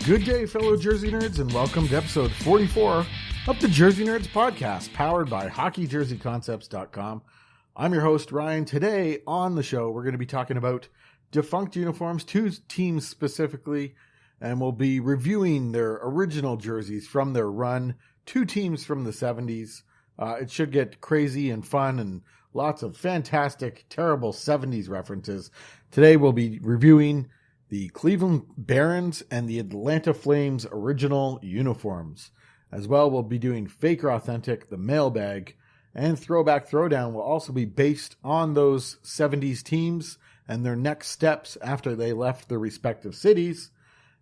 Good day, fellow Jersey nerds, and welcome to episode 44 of the Jersey Nerds podcast, powered by HockeyJerseyConcepts.com. I'm your host, Ryan. Today on the show, we're going to be talking about defunct uniforms, two teams specifically, and we'll be reviewing their original jerseys from their run, two teams from the 70s. It should get crazy and fun and lots of fantastic, terrible 70s references. Today we'll be reviewing the Cleveland Barons and the Atlanta Flames original uniforms. As well, we'll be doing Fake or Authentic, the Mailbag, and Throwback Throwdown will also be based on those 70s teams and their next steps after they left their respective cities.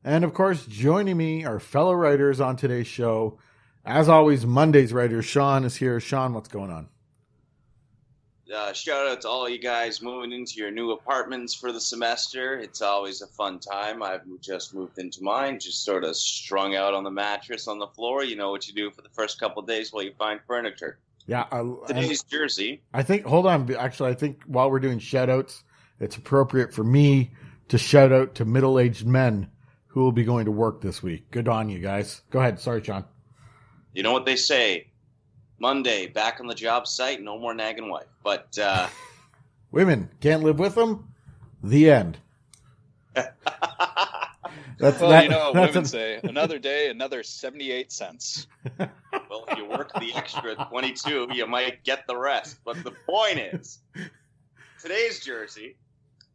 And of course, joining me are fellow writers on today's show. As always, Monday's writer, Shawn, is here. Shawn, what's going on? Shout out to all you guys moving into your new apartments for the semester. It's always a fun time. I've just moved into mine, just sort of strung out on the mattress on the floor. You know what you do for the first couple of days while you find furniture. Yeah. Today's jersey. I think while we're doing shout outs, it's appropriate for me to shout out to middle-aged men who will be going to work this week. Good on you guys. Go ahead. Sorry, Shawn. You know what they say? Monday, back on the job site, no more nagging wife. But women can't live with them. The end. You know what women say. Another day, another 78 cents. Well, if you work the extra 22, you might get the rest. But the point is, today's jersey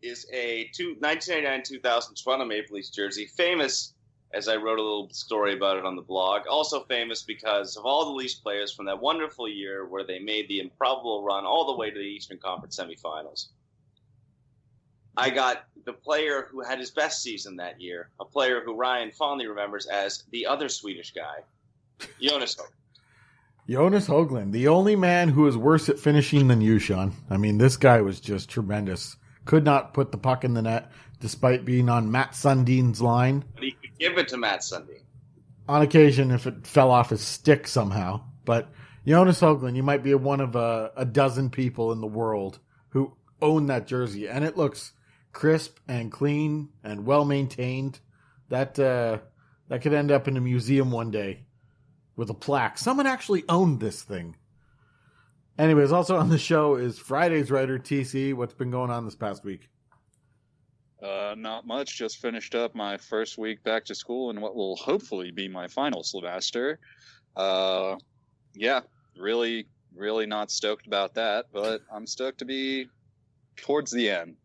is a 1999-2000 Toronto Maple Leafs jersey, famous, as I wrote a little story about it on the blog, also famous because of all the Leafs players from that wonderful year where they made the improbable run all the way to the Eastern Conference semifinals. I got the player who had his best season that year, a player who Ryan fondly remembers as the other Swedish guy, Jonas Högland. Jonas Högland, the only man who is worse at finishing than you, Shawn. I mean, this guy was just tremendous. Could not put the puck in the net despite being on Matt Sundin's line. But he could give it to Matt Sundin. On occasion, if it fell off his stick somehow. But Jonas Högland, you might be one of a dozen people in the world who own that jersey. And it looks crisp and clean and well-maintained. That could end up in a museum one day with a plaque. Someone actually owned this thing. Anyways, also on the show is Friday's writer, TC. What's been going on this past week? Not much. Just finished up my first week back to school in what will hopefully be my final semester. Yeah, really, really not stoked about that, but I'm stoked to be towards the end.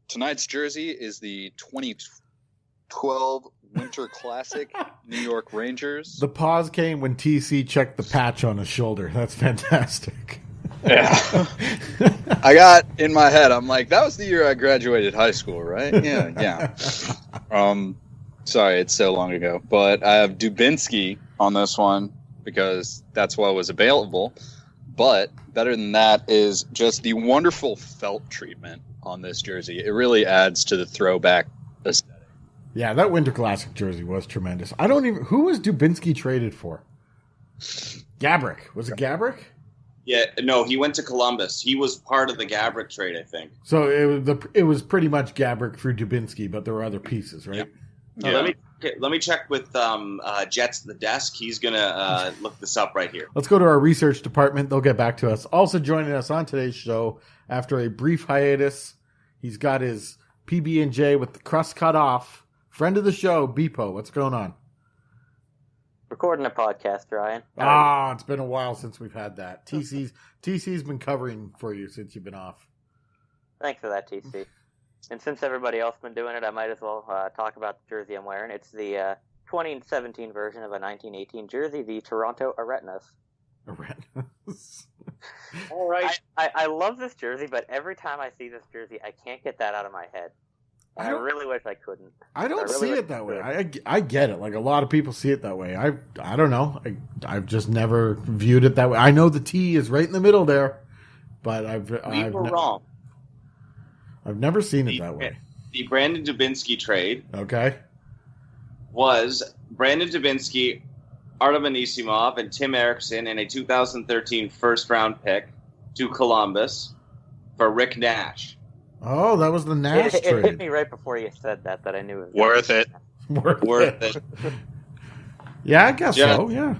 Tonight's jersey is the 2012 Winter Classic New York Rangers. The pause came when TC checked the patch on his shoulder. That's fantastic. Yeah. I got in my head, I'm like, that was the year I graduated high school, right? Yeah. Sorry, it's so long ago. But I have Dubinsky on this one because that's what was available. But better than that is just the wonderful felt treatment on this jersey. It really adds to the throwback aesthetic. Yeah, that Winter Classic jersey was tremendous. Who was Dubinsky traded for? Gabrick. Was it Gabrick? Yeah, no, he went to Columbus. He was part of the Gabrick trade, I think. So it was pretty much Gabrick for Dubinsky, but there were other pieces, right? Yeah. Let me check with Jets at the desk. He's gonna look this up right here. Let's go to our research department. They'll get back to us. Also joining us on today's show after a brief hiatus, he's got his PB&J with the crust cut off. Friend of the show, Bpoe. What's going on? Recording a podcast, Ryan. It's been a while since we've had that. TC's been covering for you since you've been off. Thanks for that, TC. And since everybody else has been doing it, I might as well talk about the jersey I'm wearing. It's the 2017 version of a 1918 jersey, the Toronto Aretnas. Aretnas. All right. I love this jersey, but every time I see this jersey, I can't get that out of my head. And I really wish I couldn't. I don't see it that way. I get it. Like a lot of people see it that way. I don't know. I've just never viewed it that way. I know the T is right in the middle there, but We were wrong. I've never seen it that way. The Brandon Dubinsky trade was Brandon Dubinsky, Artem Anisimov, and Tim Erickson in a 2013 first-round pick to Columbus for Rick Nash. Oh, that was the Nash trade. It hit me right before you said that I knew it was worth it. Worth it. Yeah, I guess so. Yeah.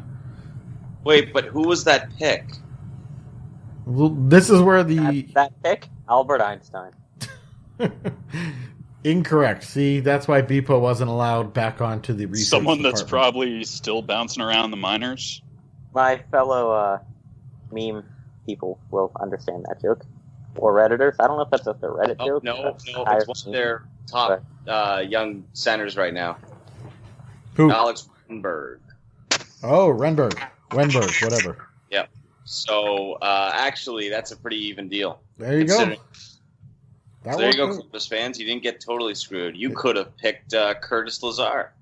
Wait, but who was that pick? Well, this is where that pick, Albert Einstein. Incorrect. See, that's why Bpoe wasn't allowed back onto the research Someone that's department. probably still bouncing around the minors. My fellow meme people will understand that joke. Or Redditors. I don't know if that's a Reddit joke. No, it's one of their top young centers right now. Who? Alex Renberg. Oh, Wenberg, whatever. Yep. So, actually, that's a pretty even deal. There you go. So there you go, Columbus fans. You didn't get totally screwed. You could have picked Curtis Lazar.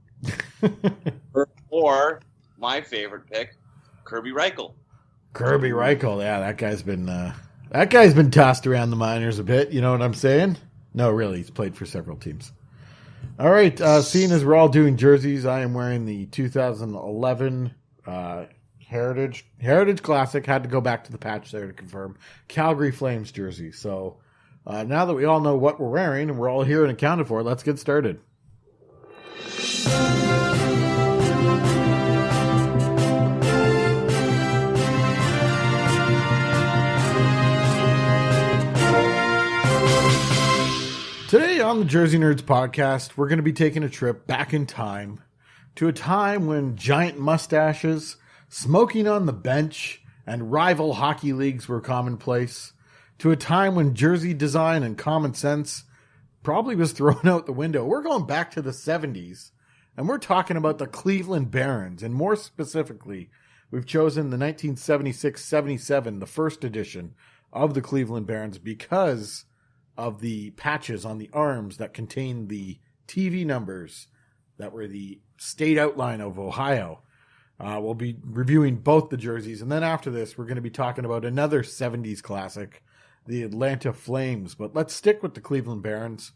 or my favorite pick, Kirby Reichel. Kirby Reichel, yeah, that guy's been tossed around the minors a bit. You know what I'm saying? No, really, he's played for several teams. All right, seeing as we're all doing jerseys, I am wearing the 2011 Heritage Classic. Had to go back to the patch there to confirm Calgary Flames jersey. So now that we all know what we're wearing and we're all here and accounted for, let's get started. Today on the Jersey Nerds podcast, we're going to be taking a trip back in time to a time when giant mustaches, smoking on the bench, and rival hockey leagues were commonplace, to a time when jersey design and common sense probably was thrown out the window. We're going back to the 70s, and we're talking about the Cleveland Barons, and more specifically, we've chosen the 1976-77, the first edition of the Cleveland Barons, because of the patches on the arms that contain the TV numbers that were the state outline of Ohio. We'll be reviewing both the jerseys, and then after this, we're going to be talking about another 70s classic, the Atlanta Flames. But let's stick with the Cleveland Barons.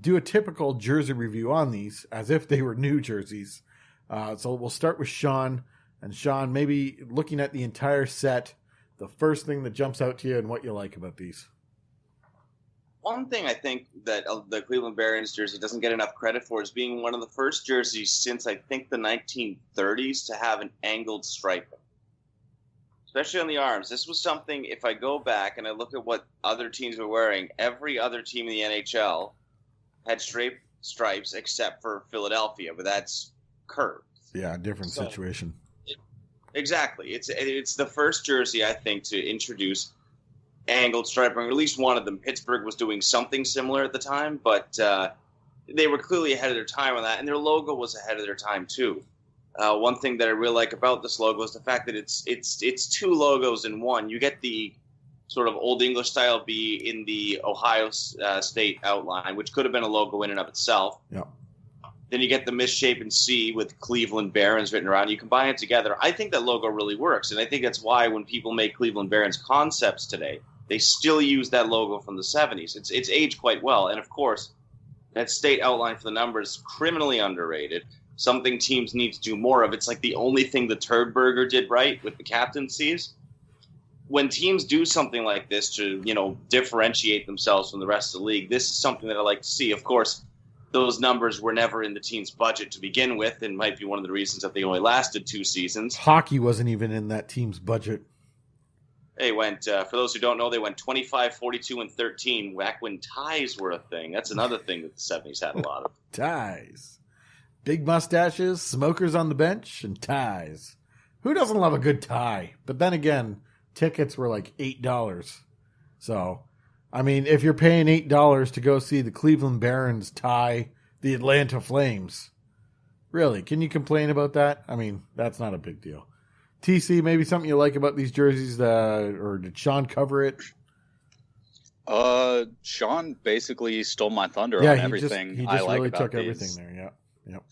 Do a typical jersey review on these, as if they were new jerseys. So we'll start with Shawn. And Shawn, maybe looking at the entire set, the first thing that jumps out to you and what you like about these. One thing I think that the Cleveland Barons jersey doesn't get enough credit for is being one of the first jerseys since, I think, the 1930s to have an angled striping, especially on the arms. This was something, if I go back and I look at what other teams were wearing, every other team in the NHL had stripes except for Philadelphia, but that's curved. Yeah, different situation. Exactly. It's the first jersey, I think, to introduce angled striping, or at least one of them. Pittsburgh was doing something similar at the time, but they were clearly ahead of their time on that, and their logo was ahead of their time too. One thing that I really like about this logo is the fact that it's two logos in one. You get the sort of Old English style B in the Ohio State outline, which could have been a logo in and of itself. Yeah. Then you get the misshapen C with Cleveland Barons written around. You combine it together. I think that logo really works, and I think that's why when people make Cleveland Barons concepts today, they still use that logo from the 70s. It's aged quite well. And, of course, that state outline for the numbers, criminally underrated, something teams need to do more of. It's like the only thing the Turd Burger did right with the captaincies. When teams do something like this to, differentiate themselves from the rest of the league, this is something that I like to see. Of course, those numbers were never in the team's budget to begin with, and might be one of the reasons that they only lasted 2 seasons. Hockey wasn't even in that team's budget. They went, for those who don't know, they went 25, 42, and 13 back when ties were a thing. That's another thing that the 70s had a lot of. Ties. Big mustaches, smokers on the bench, and ties. Who doesn't love a good tie? But then again, tickets were like $8. So, I mean, if you're paying $8 to go see the Cleveland Barons tie the Atlanta Flames, really, can you complain about that? I mean, that's not a big deal. TC, maybe something you like about these jerseys, or did Shawn cover it? Shawn basically stole my thunder on everything. He I just like really about took these. everything there. Yep.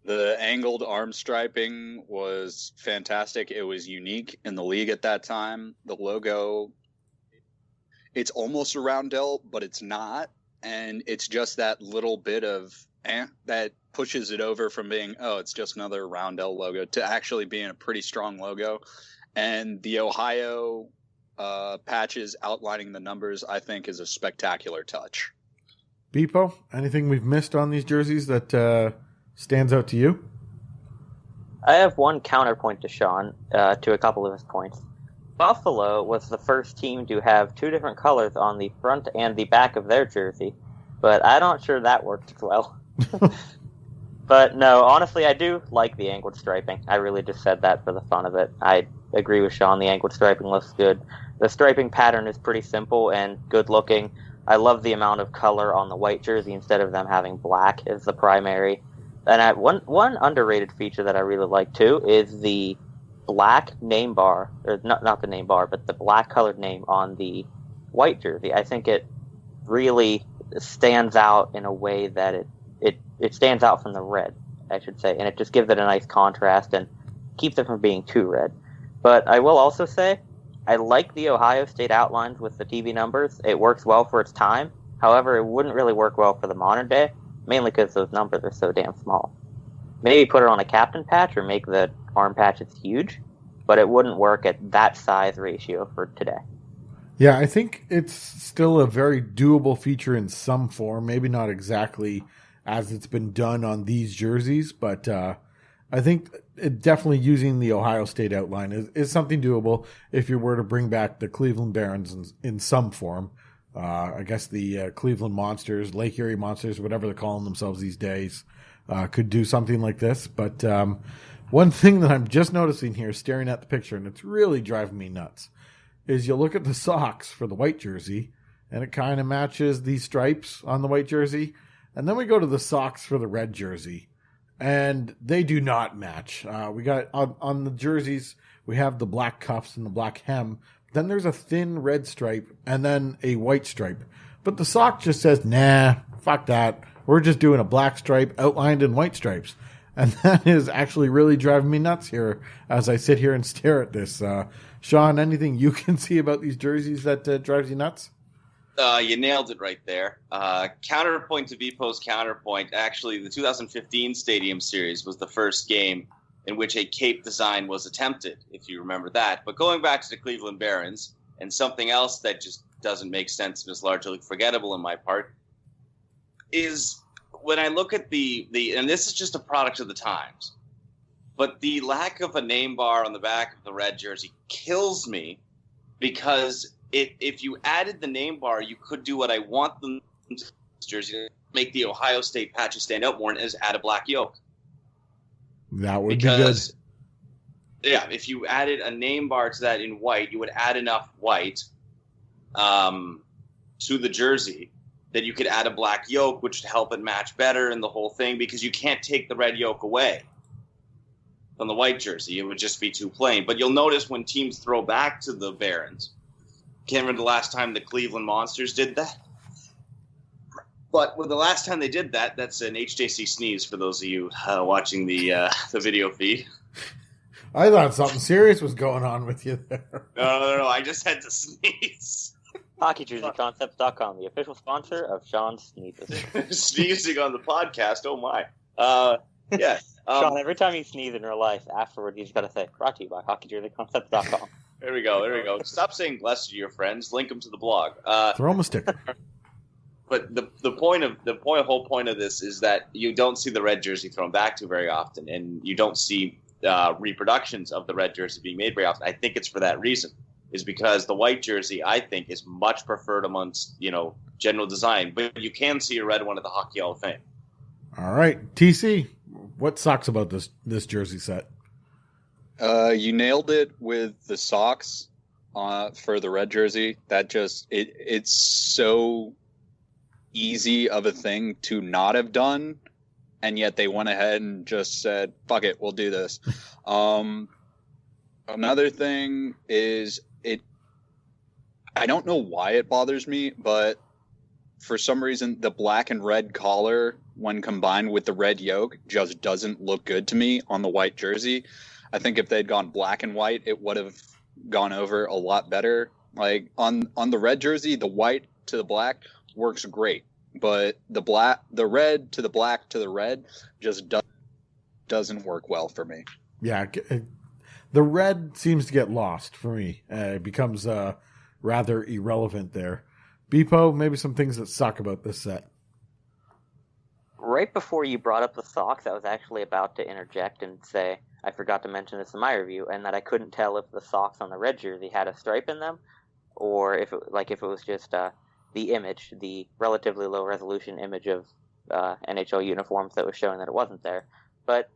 The angled arm striping was fantastic. It was unique in the league at that time. The logo, it's almost a roundel, but it's not, and it's just that little bit of that pushes it over from being, it's just another roundel logo, to actually being a pretty strong logo. And the Ohio patches outlining the numbers, I think, is a spectacular touch. Bpoe, anything we've missed on these jerseys that stands out to you? I have one counterpoint to Shawn, to a couple of his points. Buffalo was the first team to have two different colors on the front and the back of their jersey, but I'm not sure that worked as well. But no, honestly, I do like the angled striping. I really just said that for the fun of it. I agree with Shawn. The angled striping looks good. The striping pattern is pretty simple and good looking. I love the amount of color on the white jersey instead of them having black as the primary. And one underrated feature that I really like too is the black name bar, or not the name bar, but the black colored name on the white jersey. I think it really stands out in a way that it stands out from the red, I should say, and it just gives it a nice contrast and keeps it from being too red. But I will also say, I like the Ohio State outlines with the TV numbers. It works well for its time. However, it wouldn't really work well for the modern day, mainly because those numbers are so damn small. Maybe put it on a captain patch or make the arm patches huge, but it wouldn't work at that size ratio for today. Yeah, I think it's still a very doable feature in some form, maybe not exactly as it's been done on these jerseys, but I think definitely using the Ohio State outline is something doable if you were to bring back the Cleveland Barons in some form. I guess the Cleveland Monsters, Lake Erie Monsters, whatever they're calling themselves these days, could do something like this. But one thing that I'm just noticing here, staring at the picture, and it's really driving me nuts, is you look at the socks for the white jersey, and it kind of matches these stripes on the white jersey. And then we go to the socks for the red jersey, and they do not match. We got on the jerseys, we have the black cuffs and the black hem. Then there's a thin red stripe and then a white stripe. But the sock just says, nah, fuck that. We're just doing a black stripe outlined in white stripes. And that is actually really driving me nuts here as I sit here and stare at this. Shawn, anything you can see about these jerseys that drives you nuts? You nailed it right there. Counterpoint to Bpoe's counterpoint. Actually, the 2015 Stadium Series was the first game in which a cape design was attempted, if you remember that. But going back to the Cleveland Barons, and something else that just doesn't make sense and is largely forgettable in my part, is when I look at the and this is just a product of the times, but the lack of a name bar on the back of the red jersey kills me, because if you added the name bar, you could do what I want them to do, jersey, make the Ohio State patches stand out more, and is add a black yoke. That would be good. Yeah, if you added a name bar to that in white, you would add enough white to the jersey that you could add a black yoke, which would help it match better in the whole thing, because you can't take the red yoke away from the white jersey. It would just be too plain. But you'll notice when teams throw back to the Barons, can't remember the last time the Cleveland Monsters did that. But the last time they did that, that's an HJC sneeze for those of you watching the video feed. I thought something serious was going on with you there. No. I just had to sneeze. HockeyJerseyConcepts.com, the official sponsor of Shawn's sneezes. Sneezing on the podcast, oh my. Yeah. Shawn, every time you sneeze in real life, afterward you just got to say, brought to you by HockeyJerseyConcepts.com. There we go. Stop saying bless to your friends. Link them to the blog. Throw them a sticker. But the whole point of this is that you don't see the red jersey thrown back to very often, and you don't see reproductions of the red jersey being made very often. I think it's for that reason, is because the white jersey, I think, is much preferred amongst general design. But you can see a red one at the Hockey Hall of Fame. All right, TC, what sucks about this jersey set? You nailed it with the socks for the red jersey. That just it's so easy of a thing to not have done, and yet they went ahead and just said, fuck it, we'll do this. Another thing is I don't know why it bothers me, but for some reason the black and red collar, when combined with the red yoke, just doesn't look good to me on the white jersey. I think if they'd gone black and white, it would have gone over a lot better. Like on the red jersey, the white to the black works great, but the red to the black to the red just doesn't work well for me. Yeah, the red seems to get lost for me. It becomes rather irrelevant there. Bpoe, maybe some things that suck about this set. right before you brought up the socks, I was actually about to interject and say I forgot to mention this in my review, and that I couldn't tell if the socks on the red jersey had a stripe in them, or if it was just the image, the relatively low resolution image of NHL uniforms that was showing that it wasn't there. But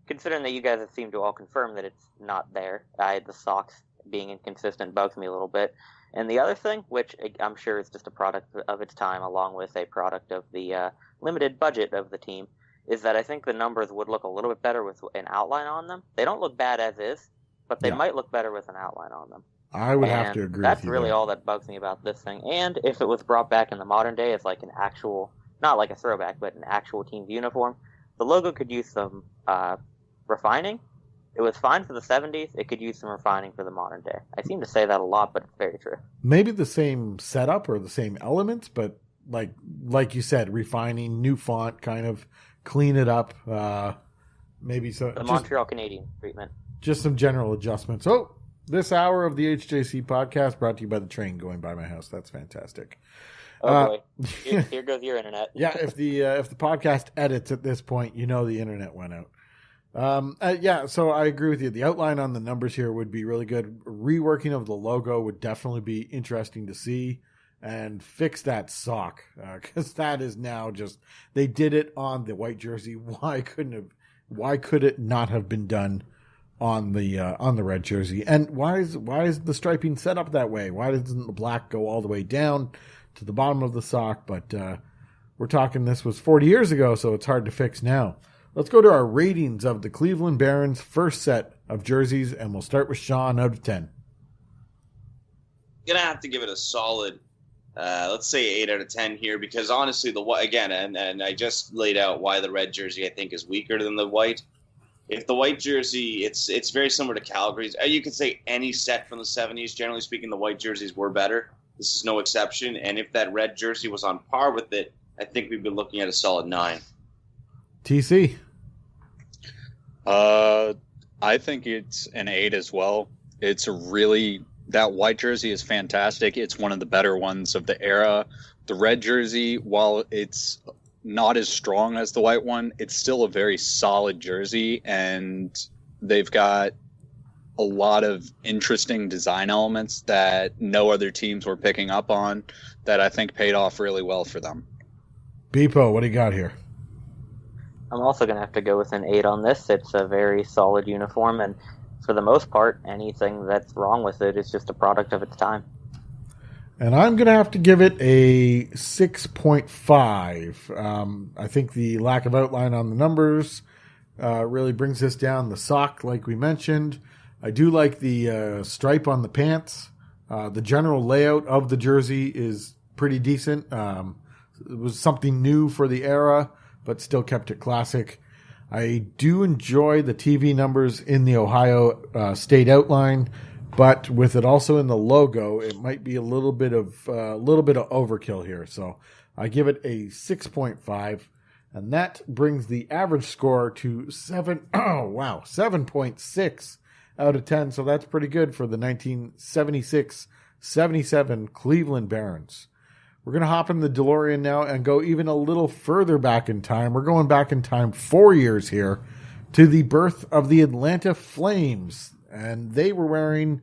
considering that you guys have seemed to all confirm that it's not there, the socks being inconsistent bugs me a little bit. And the other thing, which I'm sure is just a product of its time, along with a product of the limited budget of the team, is that I think the numbers would look a little bit better with an outline on them. They don't look bad as is, but they might look better with an outline on them. I would have to agree with you. That's really all that bugs me about this thing. And if it was brought back in the modern day as like an actual, not like a throwback, but an actual team's uniform, the logo could use some refining. It was fine for the 70s. It could use some refining for the modern day. I seem to say that a lot, but it's very true. Maybe the same setup or the same elements, but like you said, refining, new font, kind of clean it up. Maybe so. The Montreal Canadian treatment. Just some general adjustments. Oh, this hour of the HJC podcast brought to you by the train going by my house. That's fantastic. Oh boy, here goes your internet. Yeah, if the podcast edits at this point, you know the internet went out. So I agree with you. The outline on the numbers here would be really good. Reworking of the logo would definitely be interesting to see, and fix that sock, because that is now just, they did it on the white jersey. Why could it not have been done on the red jersey? And why is the striping set up that way? Why doesn't the black go all the way down to the bottom of the sock? But we're talking, this was 40 years ago, so it's hard to fix now. Let's go to our ratings of the Cleveland Barons' first set of jerseys, and we'll start with Shawn out of 10. Gonna have to give it a solid, let's say 8 out of 10 here, because honestly, and I just laid out why the red jersey I think is weaker than the white. If the white jersey, it's very similar to Calgary's. You could say any set from the 70s. Generally speaking, the white jerseys were better. This is no exception. And if that red jersey was on par with it, I think we've been looking at a solid 9. TC? I think it's an 8 as well. It's that white jersey is fantastic. It's one of the better ones of the era. The red jersey, while it's not as strong as the white one, it's still a very solid jersey, and they've got a lot of interesting design elements that no other teams were picking up on that I think paid off really well for them. Bpoe, what do you got here? I'm also going to have to go with an 8 on this. It's a very solid uniform, and for the most part, anything that's wrong with it is just a product of its time. And I'm going to have to give it a 6.5. I think the lack of outline on the numbers really brings this down. The sock, like we mentioned. I do like the stripe on the pants. The general layout of the jersey is pretty decent. It was something new for the era, but still kept it classic. I do enjoy the TV numbers in the Ohio State outline, but with it also in the logo, it might be a little bit of overkill here. So I give it a 6.5, and that brings the average score to 7.6 out of 10. So that's pretty good for the 1976-77 Cleveland Barons. We're going to hop in the DeLorean now and go even a little further back in time. We're going back in time 4 years here to the birth of the Atlanta Flames. And they were wearing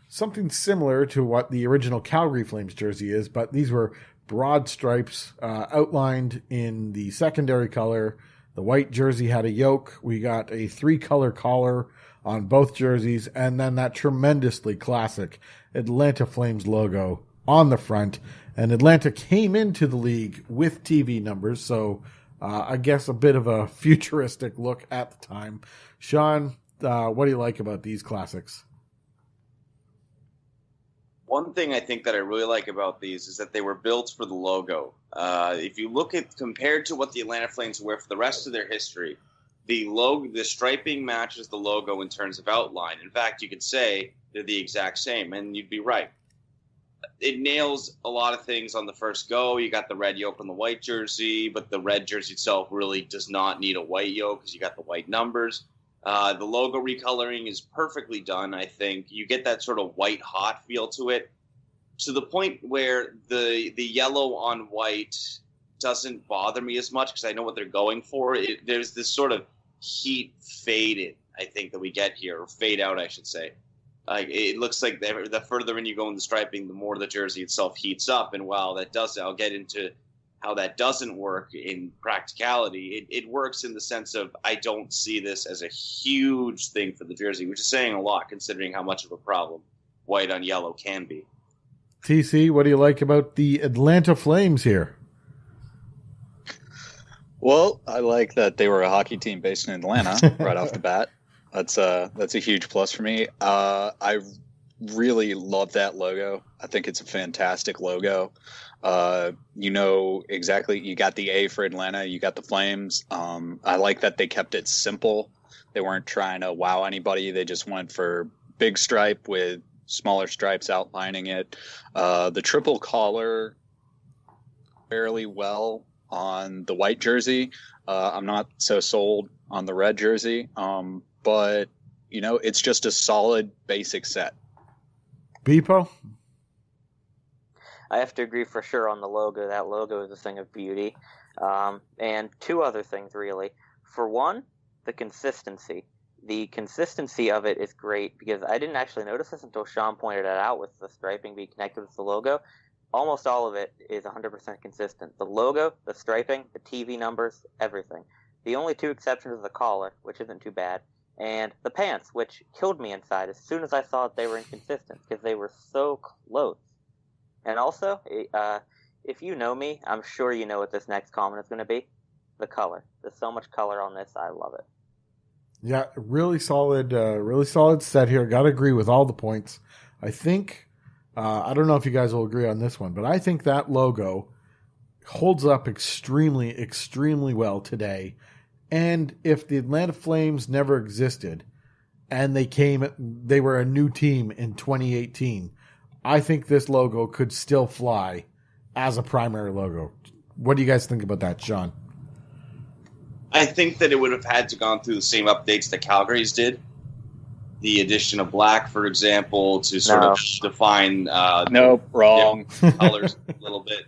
something similar to what the original Calgary Flames jersey is, but these were broad stripes outlined in the secondary color. The white jersey had a yoke. We got a 3-color collar on both jerseys, and then that tremendously classic Atlanta Flames logo on the front. And Atlanta came into the league with TV numbers, so I guess a bit of a futuristic look at the time. Shawn, what do you like about these classics? One thing I think that I really like about these is that they were built for the logo. If you look at, compared to what the Atlanta Flames wear for the rest of their history, the striping matches the logo in terms of outline. In fact, you could say they're the exact same, and you'd be right. It nails a lot of things on the first go. You got the red yoke on the white jersey, but the red jersey itself really does not need a white yoke because you got the white numbers. The logo recoloring is perfectly done, I think. You get that sort of white hot feel to it, to the point where the yellow on white doesn't bother me as much because I know what they're going for. There's this sort of heat faded, I think, that we get here, or fade out, I should say. Like, it looks like the further in you go in the striping, the more the jersey itself heats up. And while that does, I'll get into how that doesn't work in practicality. It works in the sense of I don't see this as a huge thing for the jersey, which is saying a lot considering how much of a problem white on yellow can be. TC, what do you like about the Atlanta Flames here? Well, I like that they were a hockey team based in Atlanta right off the bat. That's a huge plus for me. I really love that logo. I think it's a fantastic logo. You know exactly. You got the A for Atlanta. You got the Flames. I like that they kept it simple. They weren't trying to wow anybody. They just went for big stripe with smaller stripes outlining it. The triple collar fairly well on the white jersey. I'm not so sold on the red jersey. But, you know, it's just a solid basic set. Bpoe? I have to agree for sure on the logo. That logo is a thing of beauty. And two other things, really. For one, the consistency. The consistency of it is great because I didn't actually notice this until Shawn pointed it out with the striping being connected with the logo. Almost all of it is 100% consistent. The logo, the striping, the TV numbers, everything. The only two exceptions are the collar, which isn't too bad, and the pants, which killed me inside as soon as I saw that they were inconsistent because they were so close. And also, if you know me, I'm sure you know what this next comment is going to be. The color. There's so much color on this. I love it. Yeah, really solid set here. Got to agree with all the points. I think, I don't know if you guys will agree on this one, but I think that logo holds up extremely, extremely well today. And if the Atlanta Flames never existed and they were a new team in 2018, I think this logo could still fly as a primary logo. What do you guys think about that, Shawn? I think that it would have had to gone through the same updates that Calgary's did. The addition of black, for example, to sort of define nope, wrong colors a little bit.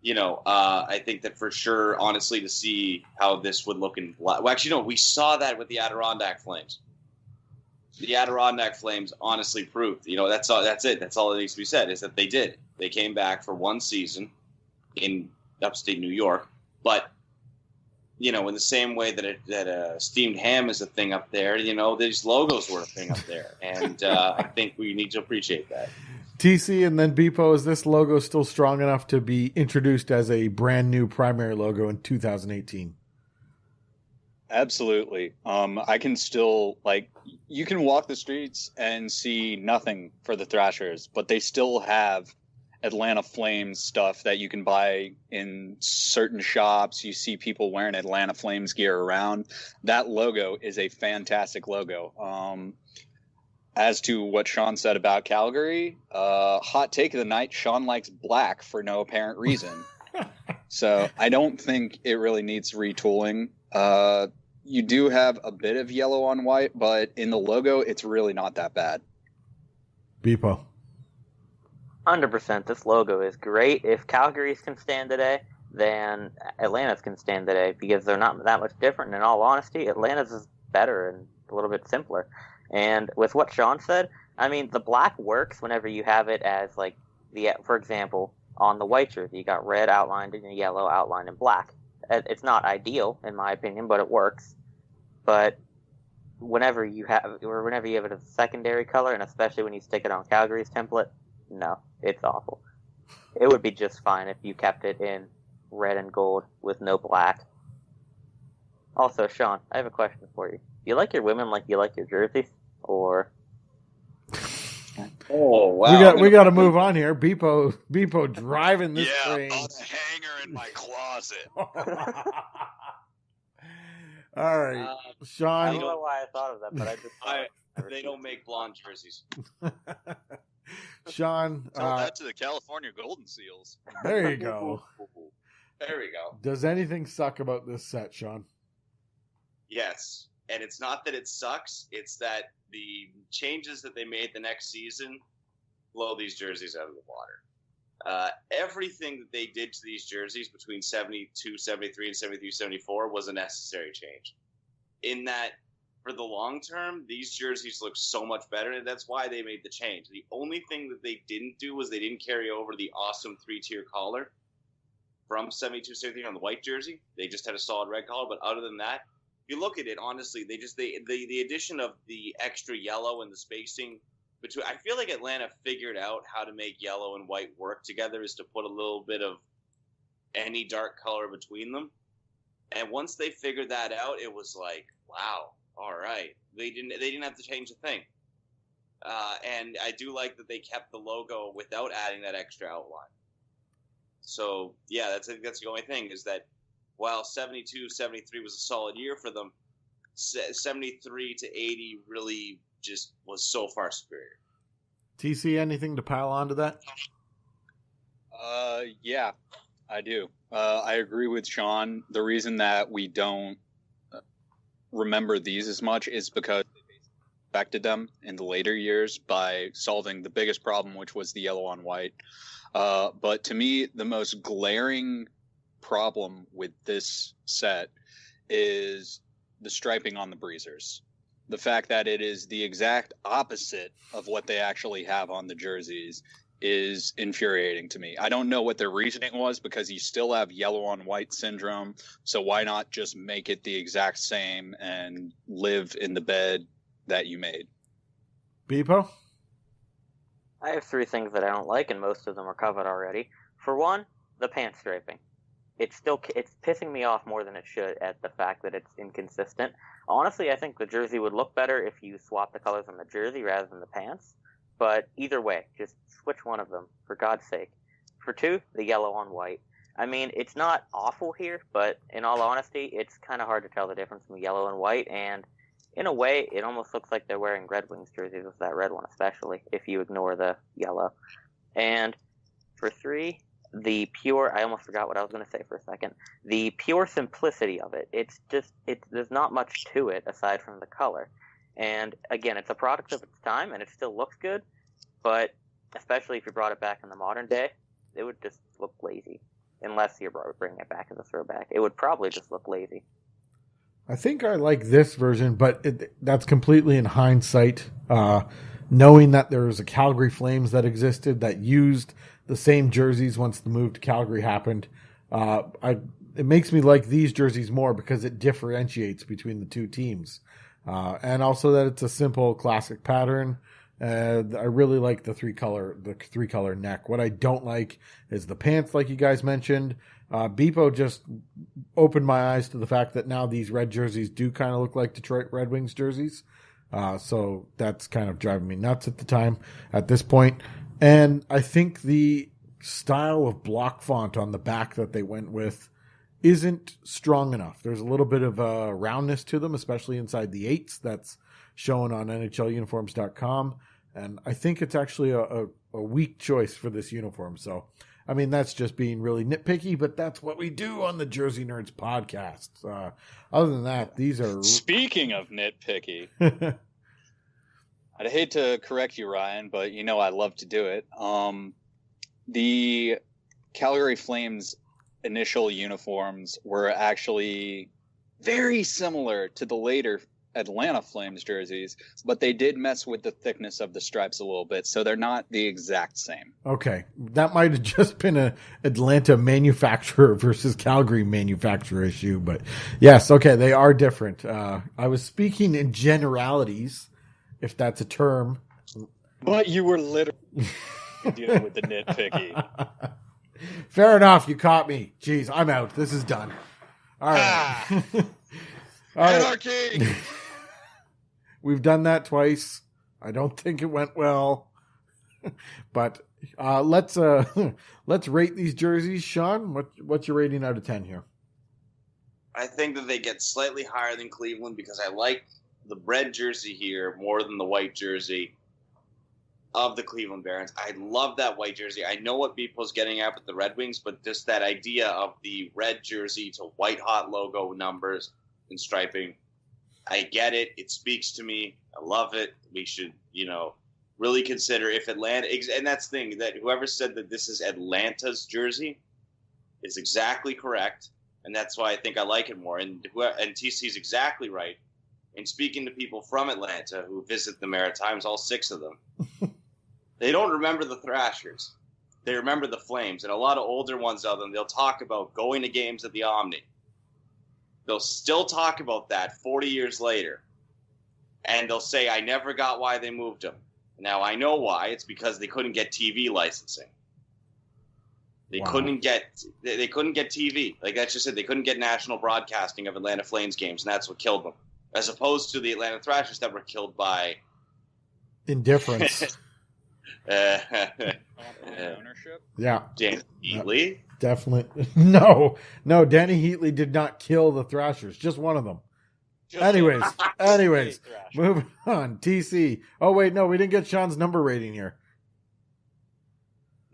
You know, I think that for sure, honestly, to see how this would look in black. Well, actually, no, we saw that with the Adirondack Flames. The Adirondack Flames honestly proved, you know, that's all. That's it. That's all that needs to be said is that they did. They came back for one season in upstate New York, but you know, in the same way that steamed ham is a thing up there, you know, these logos were a thing up there, and I think we need to appreciate that. TC and then Bpoe, is this logo still strong enough to be introduced as a brand new primary logo in 2018? Absolutely. I can still, you can walk the streets and see nothing for the Thrashers, but they still have Atlanta Flames stuff that you can buy in certain shops. You see people wearing Atlanta Flames gear around. That logo is a fantastic logo. As to what Shawn said about Calgary, hot take of the night, Shawn likes black for no apparent reason. So I don't think it really needs retooling. You do have a bit of yellow on white, but in the logo, it's really not that bad. Bpoe. 100%. This logo is great. If Calgary's can stand today, then Atlanta's can stand today because they're not that much different. In all honesty, Atlanta's is better and a little bit simpler. And with what Shawn said, I mean, the black works whenever you have it as, for example, on the white jersey, you got red outlined in yellow, outlined in black. It's not ideal, in my opinion, but it works. But whenever you have it as a secondary color, and especially when you stick it on Calgary's template, no, it's awful. It would be just fine if you kept it in red and gold with no black. Also, Shawn, I have a question for you. Do you like your women like you like your jerseys? Or oh wow, we got to move on here. Bpoe driving this train. On the hanger in my closet. All right, Shawn. I don't know why I thought of that, but I just they don't make blonde jerseys. Shawn, tell that to the California Golden Seals. There you go. There we go. Does anything suck about this set, Shawn? Yes. And it's not that it sucks, it's that the changes that they made the next season blow these jerseys out of the water. Everything that they did to these jerseys between 72, 73, and 73, 74 was a necessary change. In that, for the long term, these jerseys look so much better, and that's why they made the change. The only thing that they didn't do was they didn't carry over the awesome 3-tier collar from 72, 73 on the white jersey. They just had a solid red collar, but other than that, if you look at it, honestly, the addition of the extra yellow and the spacing between, I feel like Atlanta figured out how to make yellow and white work together, is to put a little bit of any dark color between them. And once they figured that out, it was like, wow, all right. They didn't have to change a thing. And I do like that they kept the logo without adding that extra outline. So yeah, that's the only thing, is that while 72, 73 was a solid year for them, 73 to 80 really just was so far superior. TC, anything to pile on to that? Yeah, I do. I agree with Shawn. The reason that we don't remember these as much is because they affected them in the later years by solving the biggest problem, which was the yellow on white. But to me, the most glaring problem with this set is the striping on the breezers. The fact that it is the exact opposite of what they actually have on the jerseys is infuriating to me. I don't know what their reasoning was, because you still have yellow on white syndrome. So why not just make it the exact same and live in the bed that you made? Bpoe? I have 3 things that I don't like, and most of them are covered already. For one, the pant striping. It's pissing me off more than it should at the fact that it's inconsistent. Honestly, I think the jersey would look better if you swap the colors on the jersey rather than the pants. But either way, just switch one of them, for God's sake. For 2, the yellow on white. I mean, it's not awful here, but in all honesty, it's kind of hard to tell the difference from yellow and white. And in a way, it almost looks like they're wearing Red Wings jerseys, with that red one especially, if you ignore the yellow. And for 3, the pure, I almost forgot what I was going to say for a second. The pure simplicity of it. There's not much to it aside from the color. And again, it's a product of its time, and it still looks good, but especially if you brought it back in the modern day, it would just look lazy. Unless you're bringing it back as a throwback. It would probably just look lazy. I think I like this version, but that's completely in hindsight. Knowing that there was a Calgary Flames that existed that used the same jerseys once the move to Calgary happened, it makes me like these jerseys more because it differentiates between the two teams. And also that it's a simple classic pattern. I really like the three color neck. What I don't like is the pants, like you guys mentioned. Bpoe just opened my eyes to the fact that now these red jerseys do kind of look like Detroit Red Wings jerseys. So that's kind of driving me nuts at this point. And I think the style of block font on the back that they went with isn't strong enough. There's a little bit of a roundness to them, especially inside the 8s. That's shown on NHLuniforms.com. And I think it's actually a weak choice for this uniform. So, I mean, that's just being really nitpicky, but that's what we do on the Jersey Nerds podcast. Other than that, these are... Speaking of nitpicky, I'd hate to correct you, Ryan, but you know I love to do it. The Calgary Flames initial uniforms were actually very similar to the later Atlanta Flames jerseys, but they did mess with the thickness of the stripes a little bit, so they're not the exact same. Okay, that might have just been a Atlanta manufacturer versus Calgary manufacturer issue, but yes, okay, they are different. I was speaking in generalities, if that's a term. But you were literally dealing with the nitpicky. Fair enough, you caught me. Jeez, I'm out. This is done. All right. All Anarchy! right. We've done that twice. I don't think it went well. But let's rate these jerseys. Shawn, what's your rating out of 10 here? I think that they get slightly higher than Cleveland because I like the red jersey here more than the white jersey of the Cleveland Barons. I love that white jersey. I know what Bpoe's getting at with the Red Wings, but just that idea of the red jersey to white hot logo numbers and striping, I get it. It speaks to me. I love it. We should, really consider if Atlanta, and that's the thing, that whoever said that this is Atlanta's jersey is exactly correct, and that's why I think I like it more. And TC's exactly right. And speaking to people from Atlanta who visit the Maritimes, all 6 of them, they don't remember the Thrashers. They remember the Flames. And a lot of older ones of them, they'll talk about going to games at the Omni. They'll still talk about that 40 years later. And they'll say, I never got why they moved them. Now, I know why. It's because they couldn't get TV licensing. They couldn't get TV. Like that's just it. They couldn't get national broadcasting of Atlanta Flames games, and that's what killed them. As opposed to the Atlanta Thrashers that were killed by indifference. Ownership? Yeah. Danny Heatley? Definitely. No, Danny Heatley did not kill the Thrashers. Just one of them. Anyways, moving on. TC. Oh, wait, no, we didn't get Shawn's number rating here.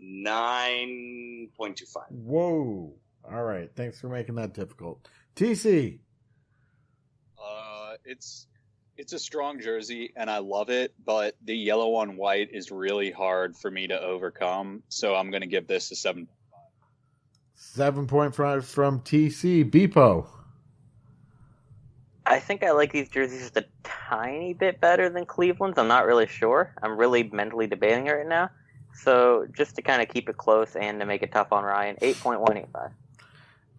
9.25. Whoa. All right. Thanks for making that difficult. TC. It's a strong jersey, and I love it, but the yellow on white is really hard for me to overcome, so I'm going to give this a 7.5. 7.5 from TC. Bpoe. I think I like these jerseys just a tiny bit better than Cleveland's. I'm not really sure. I'm really mentally debating it right now. So just to kind of keep it close and to make it tough on Ryan, 8.185.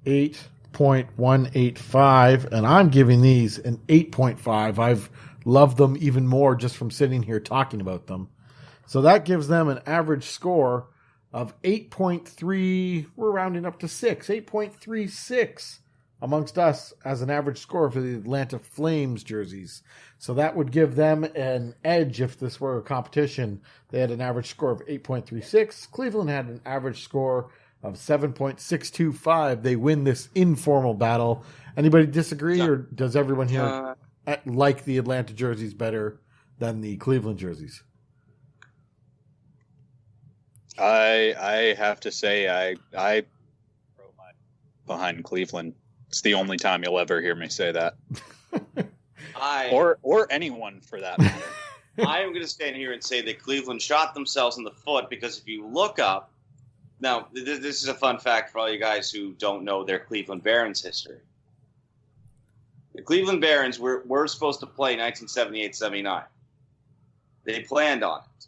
8.185, and I'm giving these an 8.5. I've loved them even more just from sitting here talking about them. So that gives them an average score of 8.3. We're rounding up to 6. 8.36 amongst us as an average score for the Atlanta Flames jerseys. So that would give them an edge if this were a competition. They had an average score of 8.36. Cleveland had an average score of 7.625. They win this informal battle. Anybody disagree, or does everyone here like the Atlanta jerseys better than the Cleveland jerseys? I have to say I throw my behind Cleveland. It's the only time you'll ever hear me say that. Or anyone for that matter. I am going to stand here and say that Cleveland shot themselves in the foot, because if you look up, now this is a fun fact for all you guys who don't know their Cleveland Barons history. The Cleveland Barons were supposed to play 1978-79. They planned on it.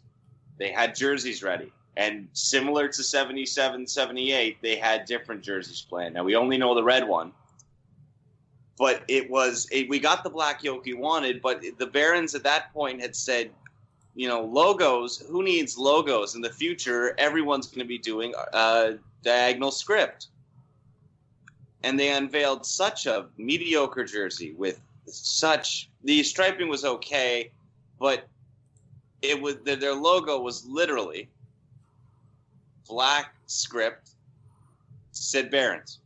They had jerseys ready. And similar to 77-78, they had different jerseys planned. Now, we only know the red one. But we got the black yoke we wanted, but the Barons at that point had said, logos, who needs logos? In the future, everyone's going to be doing diagonal script. And they unveiled such a mediocre jersey with the striping was okay, but their logo was literally black script, said Barons.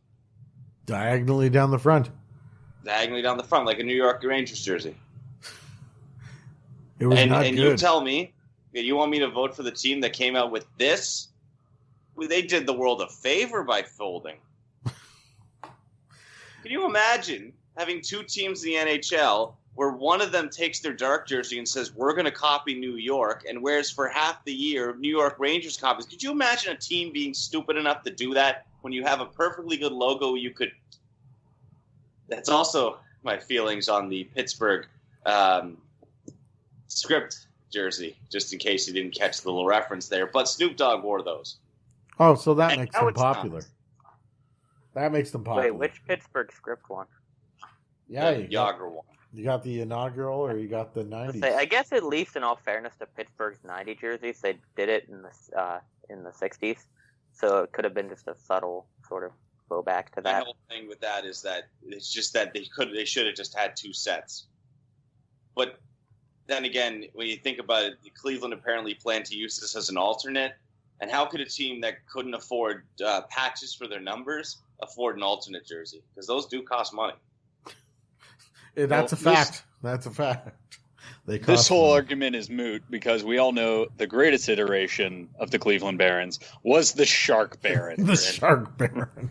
Diagonally down the front. Diagonally down the front, like a New York Rangers jersey. It was not good. And you tell me, you want me to vote for the team that came out with this? Well, they did the world a favor by folding. Can you imagine having two teams in the NHL where one of them takes their dark jersey and says, we're going to copy New York, and wears for half the year New York Rangers copies? Could you imagine a team being stupid enough to do that when you have a perfectly good logo you could... That's also my feelings on the Pittsburgh script jersey, just in case you didn't catch the little reference there. But Snoop Dogg wore those. Oh, so that makes them popular. That makes them popular. Wait, which Pittsburgh script one? Yeah, the Yager one. You got the inaugural, or you got the 90s? I guess at least in all fairness to Pittsburgh's 90 jerseys, they did it in the 60s. So it could have been just a subtle sort of go back to that. My whole thing with that is that it's just that they should have just had two sets. But then again, when you think about it, Cleveland apparently planned to use this as an alternate. And how could a team that couldn't afford patches for their numbers afford an alternate jersey? Because those do cost money. That's a fact. That's a fact. This whole argument is moot because we all know the greatest iteration of the Cleveland Barons was the Shark Baron. The Shark Baron.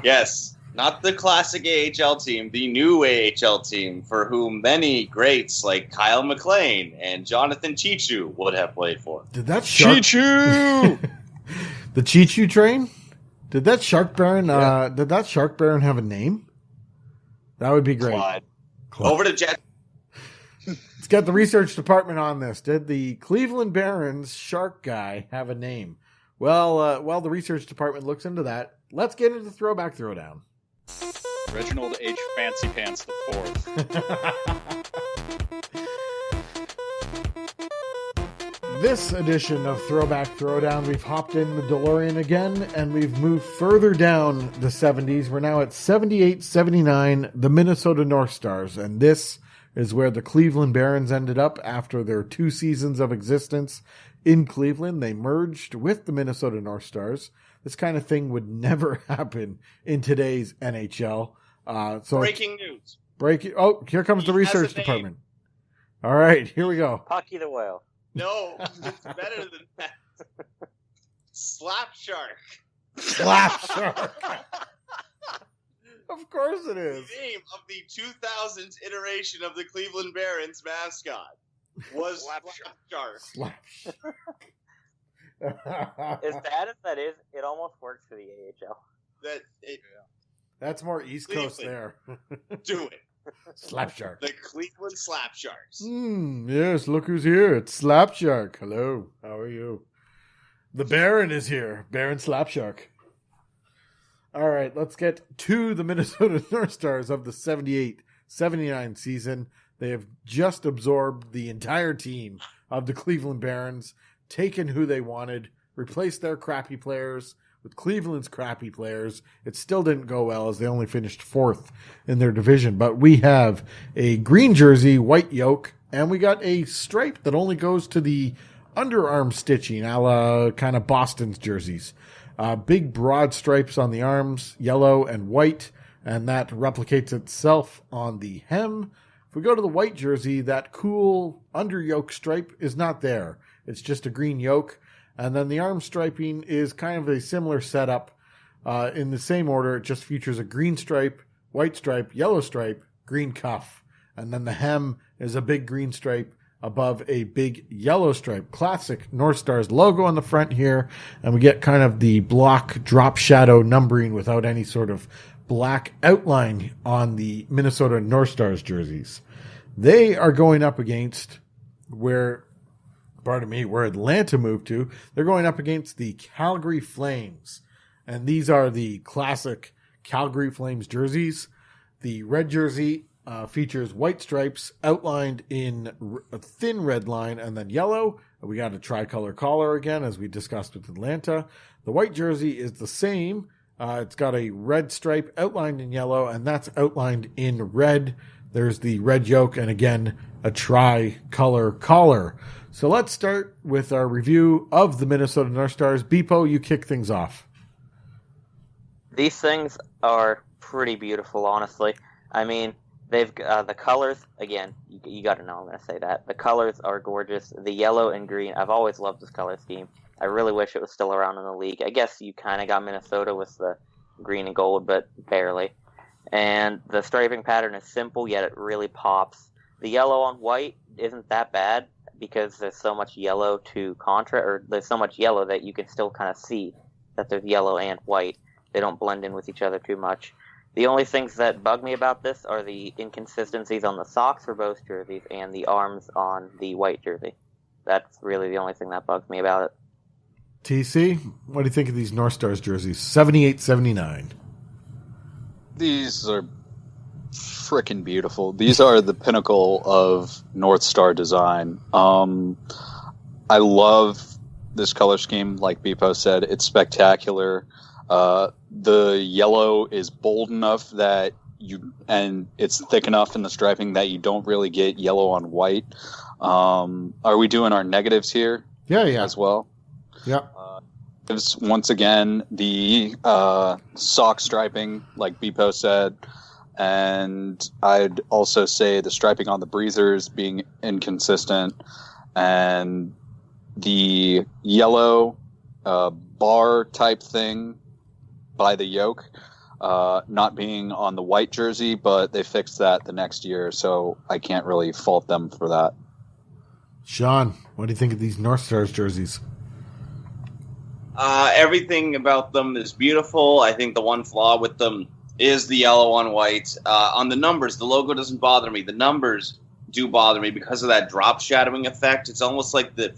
Yes. Not the classic AHL team, the new AHL team, for whom many greats like Kyle McLean and Jonathan Chichu would have played for. Did that Chichu? The Chichu train? Did that Shark Baron? Did that Shark Baron have a name? That would be great. Clyde. Over to Jet. Let's get the research department on this. Did the Cleveland Barons Shark guy have a name? Well, while the research department looks into that, let's get into Throwback Throwdown. Reginald H. Fancy Pants IV. This edition of Throwback Throwdown, we've hopped in the DeLorean again, and we've moved further down the 70s. We're now at 78-79, the Minnesota North Stars, and this is where the Cleveland Barons ended up after their 2 seasons of existence in Cleveland. They merged with the Minnesota North Stars. This kind of thing would never happen in today's NHL. Breaking news. Oh, here comes the research department. All right, here we go. Hockey the Whale. No, it's better than that. Slap Shark. Slap Shark. Of course it is. The name of the 2000s iteration of the Cleveland Barons mascot was Slap Shark. Slap Shark. As bad as that is, it almost works for the AHL. That's more East Coast there. Do it. Slap Shark. The Cleveland Slap Sharks. Yes, look who's here. It's Slap Shark. Hello. How are you? The Baron is here. Baron Slap Shark. All right, let's get to the Minnesota North Stars of the 78-79 season. They have just absorbed the entire team of the Cleveland Barons, taken who they wanted, replaced their crappy players with Cleveland's crappy players. It still didn't go well as they only finished 4th in their division. But we have a green jersey, white yoke, and we got a stripe that only goes to the underarm stitching, a la kind of Boston's jerseys. Big broad stripes on the arms, yellow and white, and that replicates itself on the hem. If we go to the white jersey, that cool under yoke stripe is not there. It's just a green yoke. And then the arm striping is kind of a similar setup. In the same order, it just features a green stripe, white stripe, yellow stripe, green cuff. And then the hem is a big green stripe above a big yellow stripe. Classic North Stars logo on the front here. And we get kind of the block drop shadow numbering without any sort of black outline on the Minnesota North Stars jerseys. They are going up against where Atlanta moved to. They're going up against the Calgary Flames. And these are the classic Calgary Flames jerseys. The red jersey features white stripes outlined in a thin red line and then yellow. We got a tricolor collar again, as we discussed with Atlanta. The white jersey is the same. It's got a red stripe outlined in yellow, and that's outlined in red. There's the red yoke, and again, a tricolor collar. So let's start with our review of the Minnesota North Stars. Bpoe, you kick things off. These things are pretty beautiful, honestly. I mean, they've the colors, again, you got to know I'm going to say that. The colors are gorgeous. The yellow and green, I've always loved this color scheme. I really wish it was still around in the league. I guess you kind of got Minnesota with the green and gold, but barely. And the striping pattern is simple, yet it really pops. The yellow on white isn't that bad because there's so much yellow to there's so much yellow that you can still kind of see that there's yellow and white. They don't blend in with each other too much. The only things that bug me about this are the inconsistencies on the socks for both jerseys and the arms on the white jersey. That's really the only thing that bugs me about it. TC, what do you think of these North Stars jerseys? 78-79. These are freaking beautiful. These are the pinnacle of North Star design. I love this color scheme. Like Bpoe said, it's spectacular. The yellow is bold enough that and it's thick enough in the striping that you don't really get yellow on white. Are we doing our negatives here? Yeah. As well? Yeah. Once again, the sock striping, like Bpoe said, and I'd also say the striping on the breezers being inconsistent, and the yellow bar type thing by the yoke. not being on the white jersey, but they fixed that the next year, so I can't really fault them for that. Shawn, what do you think of these North Stars jerseys? Everything about them is beautiful. I think the one flaw with them is the yellow on white. On the numbers, the logo doesn't bother me. The numbers do bother me because of that drop shadowing effect. It's almost like the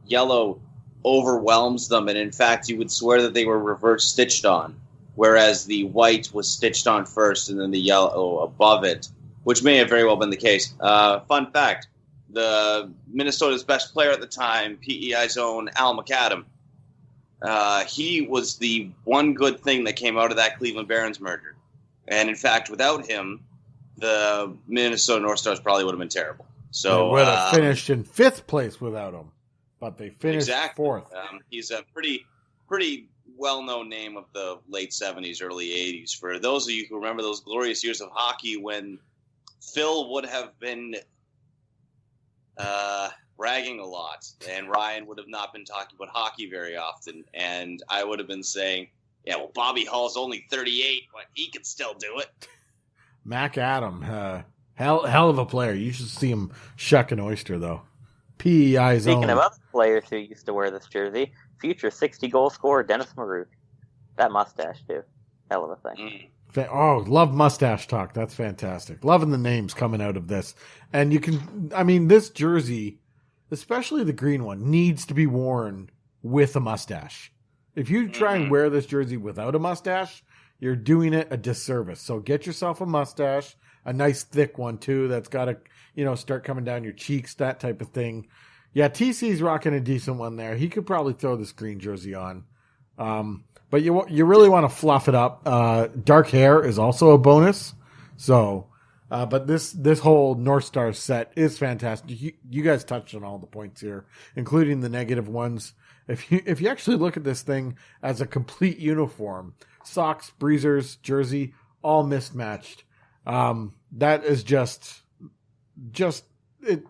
yellow overwhelms them, and in fact, you would swear that they were reverse stitched on, whereas the white was stitched on first and then the yellow above it, which may have very well been the case. Fun fact, the Minnesota's best player at the time, PEI's own Al McAdam, he was the one good thing that came out of that Cleveland Barons merger. And in fact, without him, the Minnesota North Stars probably would have been terrible. So they would have finished in 5th place without him, but they finished 4th. He's a pretty well-known name of the late 70s, early 80s. For those of you who remember those glorious years of hockey when Phil would have been bragging a lot, and Ryan would have not been talking about hockey very often, and I would have been saying, yeah, well, Bobby Hull's only 38, but he can still do it. MacAdam, hell of a player. You should see him shuck an oyster, though. PEI's Speaking own. of other players who used to wear this jersey, future 60-goal scorer Dennis Maruk. That mustache, too. Hell of a thing. Oh, love mustache talk. That's fantastic. Loving the names coming out of this. And you can, I mean, this jersey, especially the green one, needs to be worn with a mustache. If you try and wear this jersey without a mustache, you're doing it a disservice. So get yourself a mustache, a nice thick one too, that's got to, start coming down your cheeks, that type of thing. Yeah, TC's rocking a decent one there. He could probably throw this green jersey on. But you really want to fluff it up. Dark hair is also a bonus. So, but this whole North Star set is fantastic. You guys touched on all the points here, including the negative ones. If you actually look at this thing as a complete uniform, socks, breezers, jersey, all mismatched. That is just it.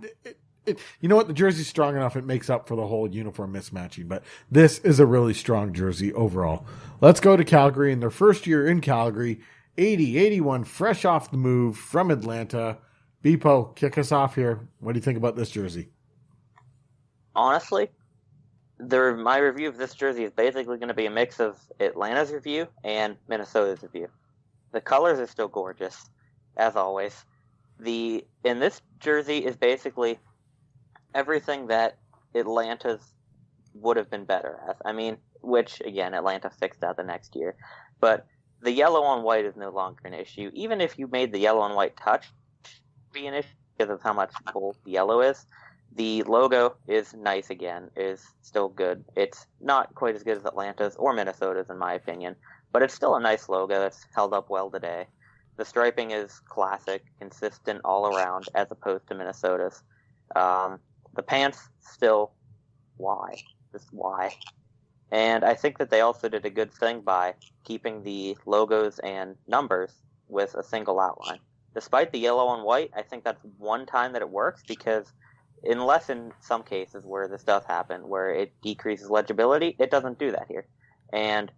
You know what? The jersey's strong enough. It makes up for the whole uniform mismatching, but this is a really strong jersey overall. Let's go to Calgary in their first year in Calgary. 80-81, fresh off the move from Atlanta. Bpoe, kick us off here. What do you think about this jersey? Honestly, my review of this jersey is basically going to be a mix of Atlanta's review and Minnesota's review. The colors are still gorgeous, as always. In this jersey is basically everything that Atlanta's would have been better at. I mean, which, again, Atlanta fixed out the next year. But the yellow on white is no longer an issue. Even if you made the yellow on white touch be an issue because of how much bold the yellow is, the logo is nice again, is still good. It's not quite as good as Atlanta's or Minnesota's, in my opinion, but it's still a nice logo that's held up well today. The striping is classic, consistent all around, as opposed to Minnesota's. The pants, still, why? Just why? And I think that they also did a good thing by keeping the logos and numbers with a single outline. Despite the yellow and white, I think that's one time that it works, because unless in some cases where this does happen, where it decreases legibility, it doesn't do that here. And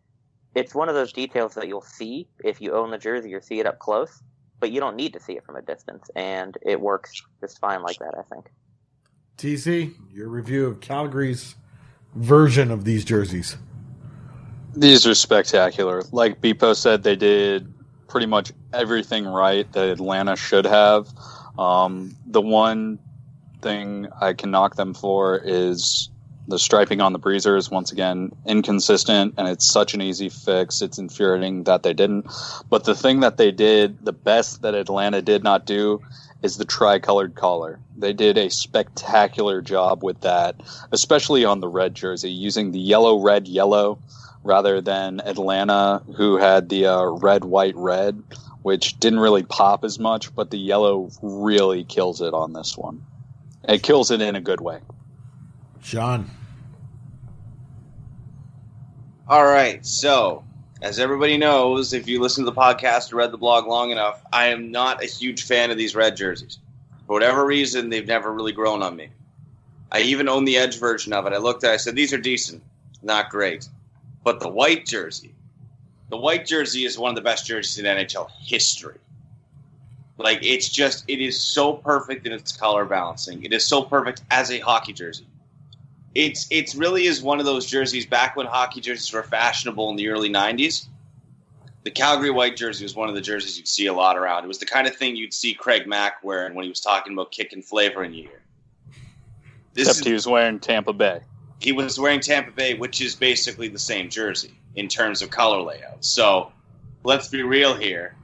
it's one of those details that you'll see if you own the jersey or see it up close, but you don't need to see it from a distance, and it works just fine like that, I think. TC, your review of Calgary's version of these jerseys. These are spectacular. Like Bpoe said, they did pretty much everything right that Atlanta should have. The one thing I can knock them for is the striping on the breezers. Once again, inconsistent, and it's such an easy fix. It's infuriating that they didn't. But the thing that they did, the best that Atlanta did not do, is the tricolored collar. They did a spectacular job with that, especially on the red jersey, using the yellow, red, yellow, rather than Atlanta, who had the red, white, red, which didn't really pop as much, but the yellow really kills it on this one. It kills it in a good way. Shawn. All right, so as everybody knows, if you listen to the podcast or read the blog long enough, I am not a huge fan of these red jerseys. For whatever reason, they've never really grown on me. I even own the Edge version of it. I looked at it, I said, these are decent, not great. But the white jersey, the white jersey is one of the best jerseys in NHL history. Like, it is so perfect in its color balancing. It is so perfect as a hockey jersey. It's really is one of those jerseys back when hockey jerseys were fashionable in the early 90s. The Calgary white jersey was one of the jerseys you'd see a lot around. It was the kind of thing you'd see Craig Mack wearing when he was talking about kick and flavor in year. Except he was wearing Tampa Bay. He was wearing Tampa Bay, which is basically the same jersey in terms of color layout. So let's be real here.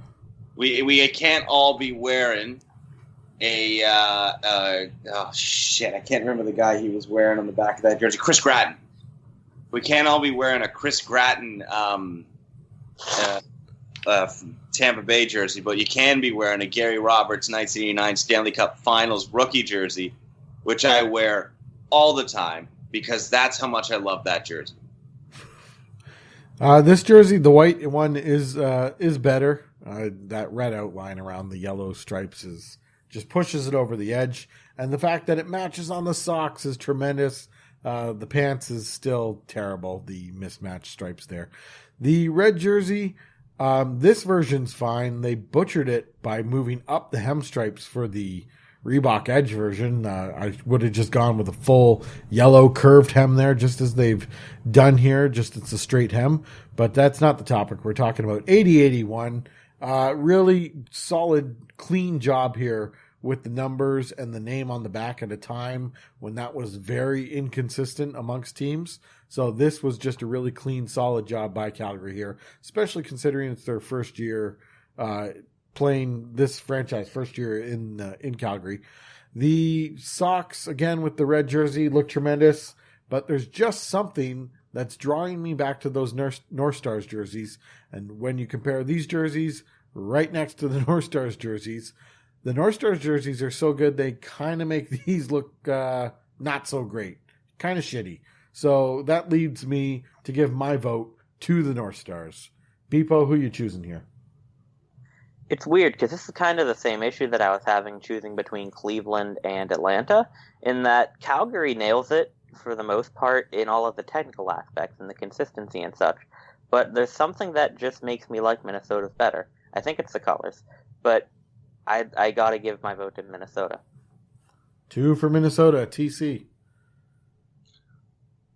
We can't all be wearing I can't remember the guy he was wearing on the back of that jersey. Chris Gratton. We can't all be wearing a Chris Gratton Tampa Bay jersey, but you can be wearing a Gary Roberts 1989 Stanley Cup Finals rookie jersey, which I wear all the time because that's how much I love that jersey. This jersey, the white one, is better. That red outline around the yellow stripes just pushes it over the edge, and the fact that it matches on the socks is tremendous. The pants is still terrible, the mismatched stripes there. The red jersey, this version's fine. They butchered it by moving up the hem stripes for the Reebok Edge version. I would have just gone with a full yellow curved hem there, just as they've done here. Just it's a straight hem, but that's not the topic. We're talking about 80-81. Really solid, clean job here with the numbers and the name on the back at a time when that was very inconsistent amongst teams. So this was just a really clean, solid job by Calgary here, especially considering it's their first year playing this franchise, first year in Calgary. The socks, again, with the red jersey, look tremendous, but there's just something that's drawing me back to those North Stars jerseys. And when you compare these jerseys right next to the North Stars jerseys, the North Stars jerseys are so good, they kind of make these look not so great, kind of shitty. So that leads me to give my vote to the North Stars. Bpoe, who are you choosing here? It's weird because this is kind of the same issue that I was having choosing between Cleveland and Atlanta, in that Calgary nails it for the most part in all of the technical aspects and the consistency and such. But there's something that just makes me like Minnesota's better. I think it's the colors. But I got to give my vote to Minnesota. 2 for Minnesota. TC.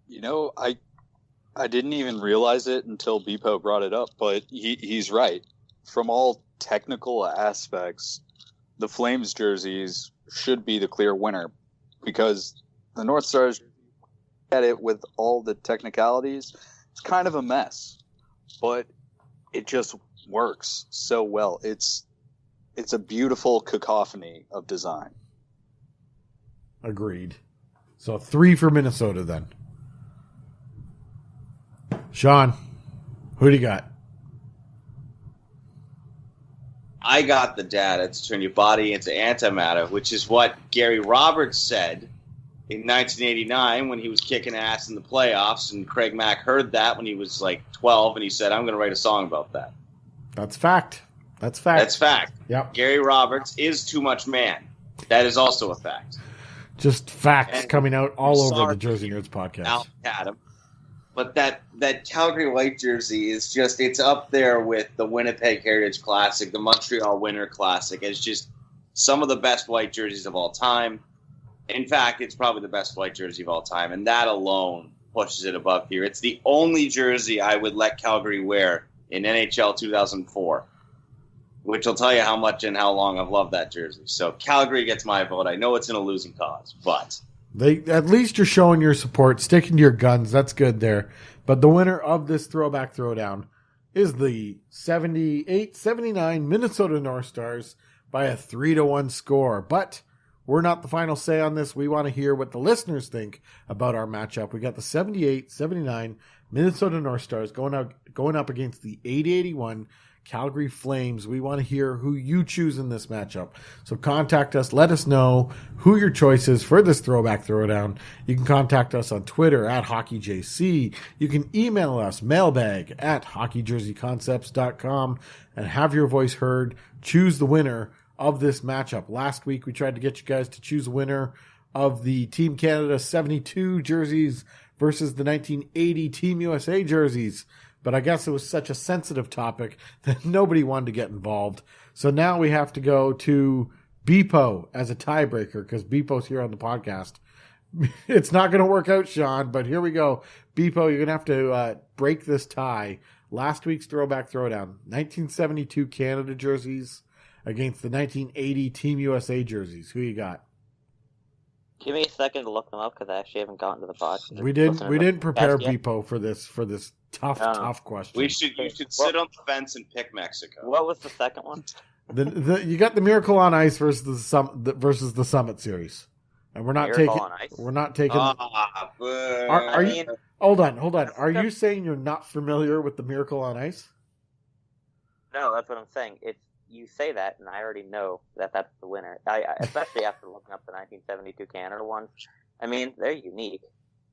You know, I didn't even realize it until Bpoe brought it up, but he's right. From all technical aspects, the Flames jerseys should be the clear winner, because the North Stars, at it with all the technicalities, it's kind of a mess, but it just works so well. It's a beautiful cacophony of design. Agreed. So 3 for Minnesota then. Shawn, who do you got? I got the data to turn your body into antimatter, which is what Gary Roberts said in 1989 when he was kicking ass in the playoffs, and Craig Mack heard that when he was like 12, and he said, I'm going to write a song about that. That's fact. That's fact. That's fact. Yep. Gary Roberts is too much man. That is also a fact. Just facts And coming out all over sorry, the Jersey Nerds podcast. Al Adam. But that Calgary white jersey is just, it's up there with the Winnipeg Heritage Classic, the Montreal Winter Classic. It's just some of the best white jerseys of all time. In fact, it's probably the best white jersey of all time, and that alone pushes it above here. It's the only jersey I would let Calgary wear in NHL 2004, which will tell you how much and how long I've loved that jersey. So Calgary gets my vote. I know it's in a losing cause, but at least you're showing your support, sticking to your guns. That's good there. But the winner of this Throwback Throwdown is the 78-79 Minnesota North Stars by a 3-1 score. But we're not the final say on this. We want to hear what the listeners think about our matchup. We got the 78-79 Minnesota North Stars going up against the 80-81 Calgary Flames. We want to hear who you choose in this matchup. So contact us. Let us know who your choice is for this Throwback Throwdown. You can contact us on Twitter at HockeyJC. You can email us mailbag at hockeyjerseyconcepts.com and have your voice heard. Choose the winner of this matchup. Last week we tried to get you guys to choose a winner of the Team Canada 72 jerseys versus the 1980 Team USA jerseys. but I guess it was such a sensitive topic that nobody wanted to get involved. So now we have to go to Bpoe as a tiebreaker because Bpoe's here on the podcast. It's not going to work out, Shawn, but here we go. Bpoe, you're going to have to break this tie. Last week's Throwback Throwdown, 1972 Canada jerseys against the 1980 Team USA jerseys. Who you got? Give me a second to look them up because I actually haven't gotten to the podcast. We didn't prepare Bpoe for this tough question. You should sit on the fence and pick Mexico. What was the second one? You got the Miracle on Ice versus the Summit series, and we're not Miracle taking. on Ice? We're not taking. Are you? Hold on. Are you saying you're not familiar with the Miracle on Ice? No, that's what I'm saying. You say that, and I already know that that's the winner. I especially after looking up the 1972 Canada ones. I mean, they're unique.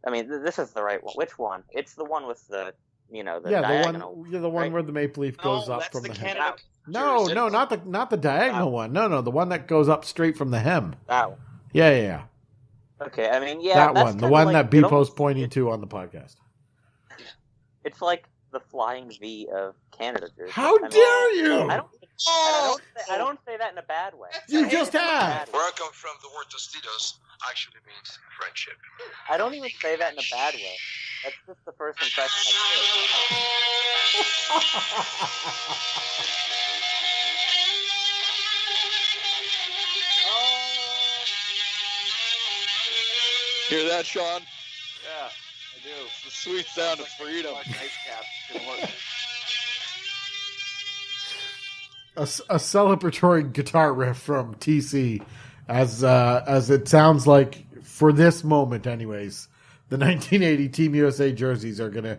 I mean, this is the right one. Which one? It's the one with the diagonal. The one right? where the maple leaf goes up from the hem. Canada. No, not the diagonal one. No, the one that goes up straight from the hem. That one. Yeah. Okay, I mean, yeah. That one, the one that Bpoe's pointing to on the podcast. It's like the flying V of Canada jersey. How dare you! I don't say that in a bad way. You just have. Where I come from, the word tostitos actually means friendship. I don't even say that in a bad way. That's just the first impression Hear that, Shawn? Yeah, I do. It's the sweet sound of freedom. A celebratory guitar riff from TC, as it sounds like for this moment, anyways. The 1980 Team USA jerseys are gonna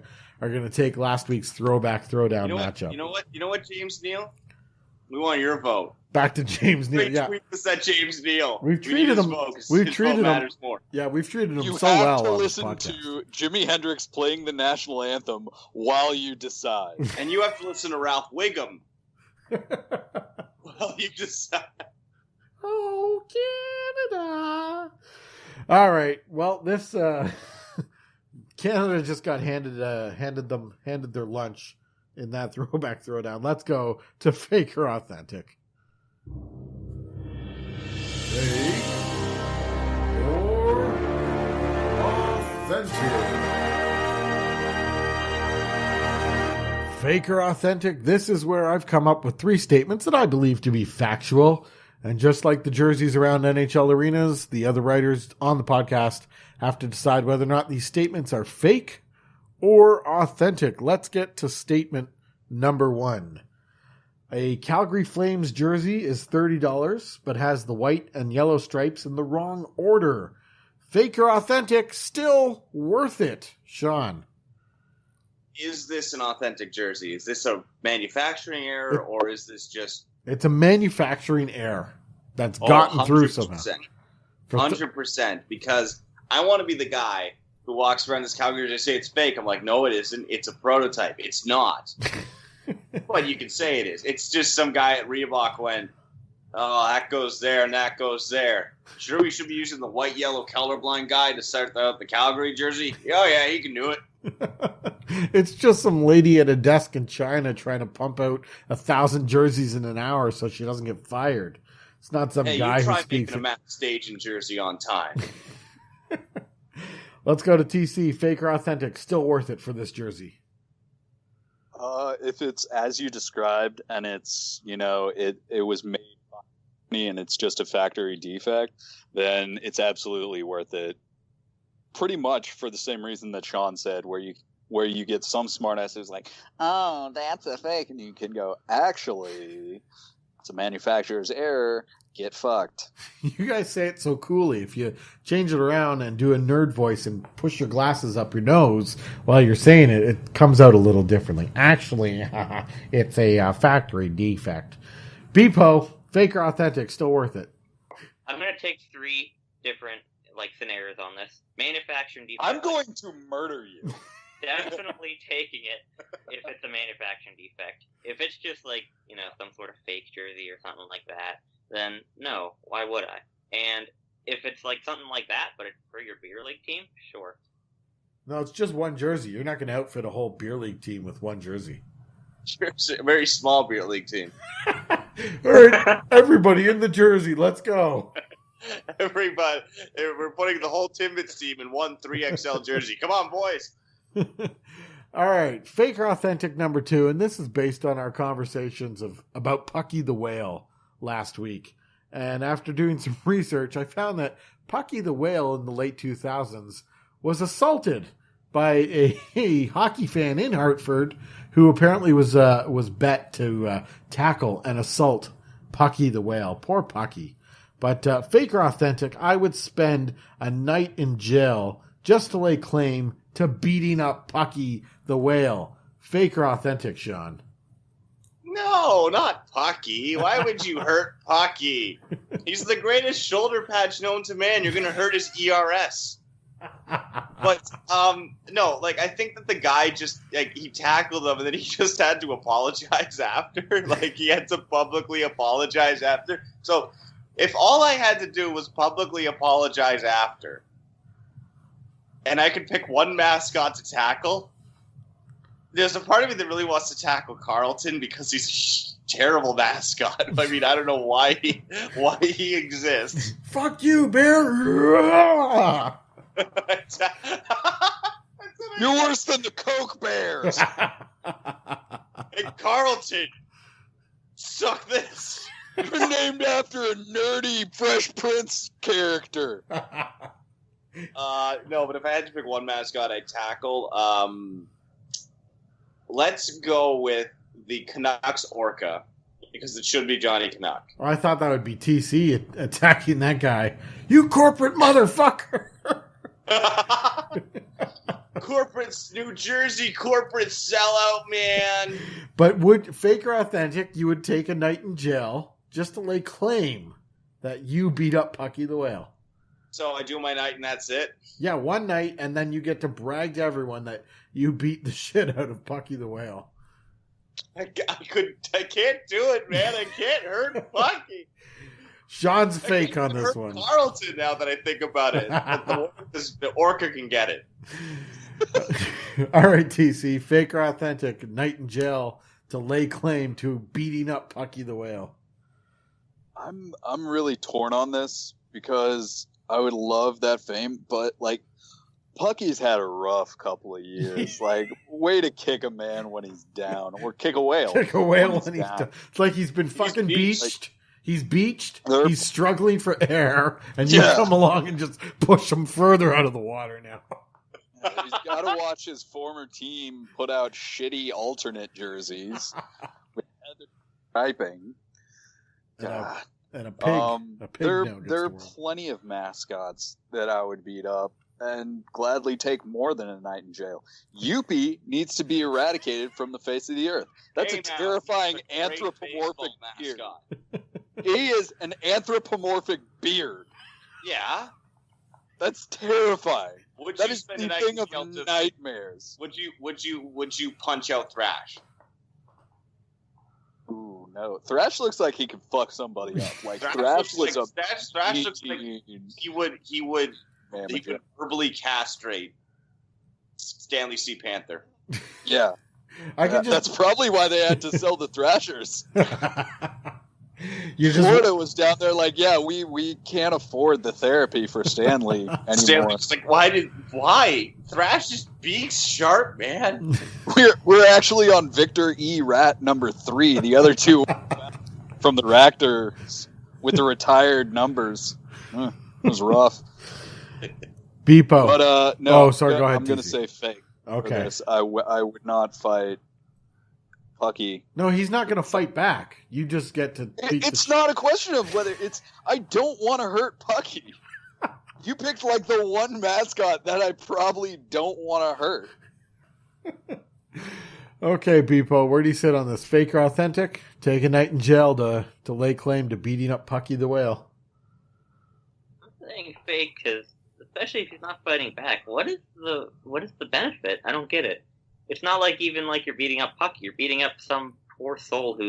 take last week's Throwback Throwdown matchup. You know what, James Neal? We want your vote. Back to James Neal. Yeah, tweet us at James Neal. We've treated him. We've treated him. Yeah, we've treated him so well. You have to listen to Jimi Hendrix playing the national anthem while you decide, and you have to listen to Ralph Wiggum while you decide. Oh, Canada! All right. Well, this Canada just got handed their lunch in that Throwback Throwdown. Let's go to Fake or Authentic. Fake or Authentic? Fake or Authentic? This is where I've come up with 3 statements that I believe to be factual. And just like the jerseys around NHL arenas, the other writers on the podcast have to decide whether or not these statements are fake or authentic. Let's get to statement number 1. A Calgary Flames jersey is $30, but has the white and yellow stripes in the wrong order. Fake or authentic? Still worth it. Shawn. Is this an authentic jersey? Is this a manufacturing error, or is this just... It's a manufacturing error that's gotten through somehow. 100%, because I want to be the guy who walks around this Calgary and say it's fake. I'm like, no, it isn't. It's a prototype. It's not. But you can say it is. It's just some guy at Reebok went, oh, that goes there and that goes there. Sure, we should be using the white-yellow colorblind guy to start out the Calgary jersey? Oh, yeah, he can do it. It's just some lady at a desk in China trying to pump out 1,000 jerseys in an hour so she doesn't get fired. It's not some guy who speaks. Making a Matt Stage in jersey on time. Let's go to TC. Fake or authentic? Still worth it for this jersey. If it's as you described and it's, it was made by me and it's just a factory defect, then it's absolutely worth it. Pretty much for the same reason that Shawn said, where you get some smartass who's like, oh, that's a fake, and you can go, actually, it's a manufacturer's error. Get fucked. You guys say it so coolly. If you change it around and do a nerd voice and push your glasses up your nose while you're saying it, it comes out a little differently. Actually, it's a factory defect. Bpoe, fake or authentic, still worth it? I'm going to take 3 different scenarios on this. Manufacturing defect. I'm going to murder you. Definitely taking it if it's a manufacturing defect. If it's just some sort of fake jersey or something like that, then no, why would I? And if it's something like that, but it's for your beer league team, sure. No, it's just one jersey. You're not going to outfit a whole beer league team with one jersey. A very small beer league team. All right, everybody in the jersey, let's go. Everybody, we're putting the whole Timbits team in one 3XL jersey. Come on, boys. All right, fake or authentic number 2, and this is based on our conversations about Pucky the Whale last week. And after doing some research, I found that Pucky the Whale in the late 2000s was assaulted by a hockey fan in Hartford who apparently was bet to tackle and assault Pucky the Whale. Poor Pucky. But fake or authentic, I would spend a night in jail just to lay claim to beating up Pucky the Whale. Fake or authentic, Shawn? No, not Pucky. Why would you hurt Pucky? He's the greatest shoulder patch known to man. You're going to hurt his ERS. But, no, like, I think that the guy just, like, he tackled him and then he just had to apologize after. Like, he had to publicly apologize after. So, if all I had to do was publicly apologize after, and I could pick one mascot to tackle, there's a part of me that really wants to tackle Carlton because he's a terrible mascot. I mean, I don't know why he exists. Fuck you, Bear! You're worse than the Coke Bears. Hey, Carlton, suck this. You're named after a nerdy Fresh Prince character. No, but if I had to pick one mascot I'd tackle, let's go with the Canucks Orca, because it should be Johnny Canuck. Well, I thought that would be TC attacking that guy. You corporate motherfucker! New Jersey corporate sellout, man. But would fake or authentic, you would take a night in jail just to lay claim that you beat up Pucky the Whale. So I do my night and that's it? Yeah, one night, and then you get to brag to everyone that you beat the shit out of Pucky the Whale. I can't do it, man. I can't hurt Pucky. Shawn's fake on this one. Carlton, now that I think about it. The Orca can get it. All right, TC, fake or authentic, night in jail to lay claim to beating up Pucky the Whale. I'm really torn on this because I would love that fame, but like Pucky's had a rough couple of years. Like, way to kick a man when he's down, or kick a whale. Kick a whale when he's down. It's like he's been fucking beached. He's beached. He's struggling for air, and you come along and just push him further out of the water now. He's got to watch his former team put out shitty alternate jerseys with other striping. And a pig. There are plenty of mascots that I would beat up and gladly take more than a night in jail. Youppi needs to be eradicated from the face of the earth. That's a terrifying anthropomorphic beard. He is an anthropomorphic beard. Yeah. That's terrifying. That is the the thing of nightmares. Would you punch out Thrash? Ooh, no. Thrash looks like he could fuck somebody up. Like Thrash looks like he would verbally castrate Stanley C. Panther. Yeah. That's probably why they had to sell the Thrashers. Florida was down there like, yeah, we can't afford the therapy for Stanley anymore. Stanley's like, why? Thrash is beaks sharp, man. We're actually on Victor E. Rat number 3. The other two from the Raptors with the retired numbers. It was rough. Bpoe. But no. Oh, sorry. Go ahead. I'm going to say fake. Okay. I would not fight Pucky. No, he's not going to fight back. You just get to beat It's not a question of whether it's... I don't want to hurt Pucky. You picked like the one mascot that I probably don't want to hurt. Okay, Bpoe, where do you sit on this? Fake or authentic? Take a night in jail to lay claim to beating up Pucky the Whale. I'm saying fake because, especially if he's not fighting back, what is the benefit? I don't get it. It's not like even like you're beating up Pucky. You're beating up some poor soul who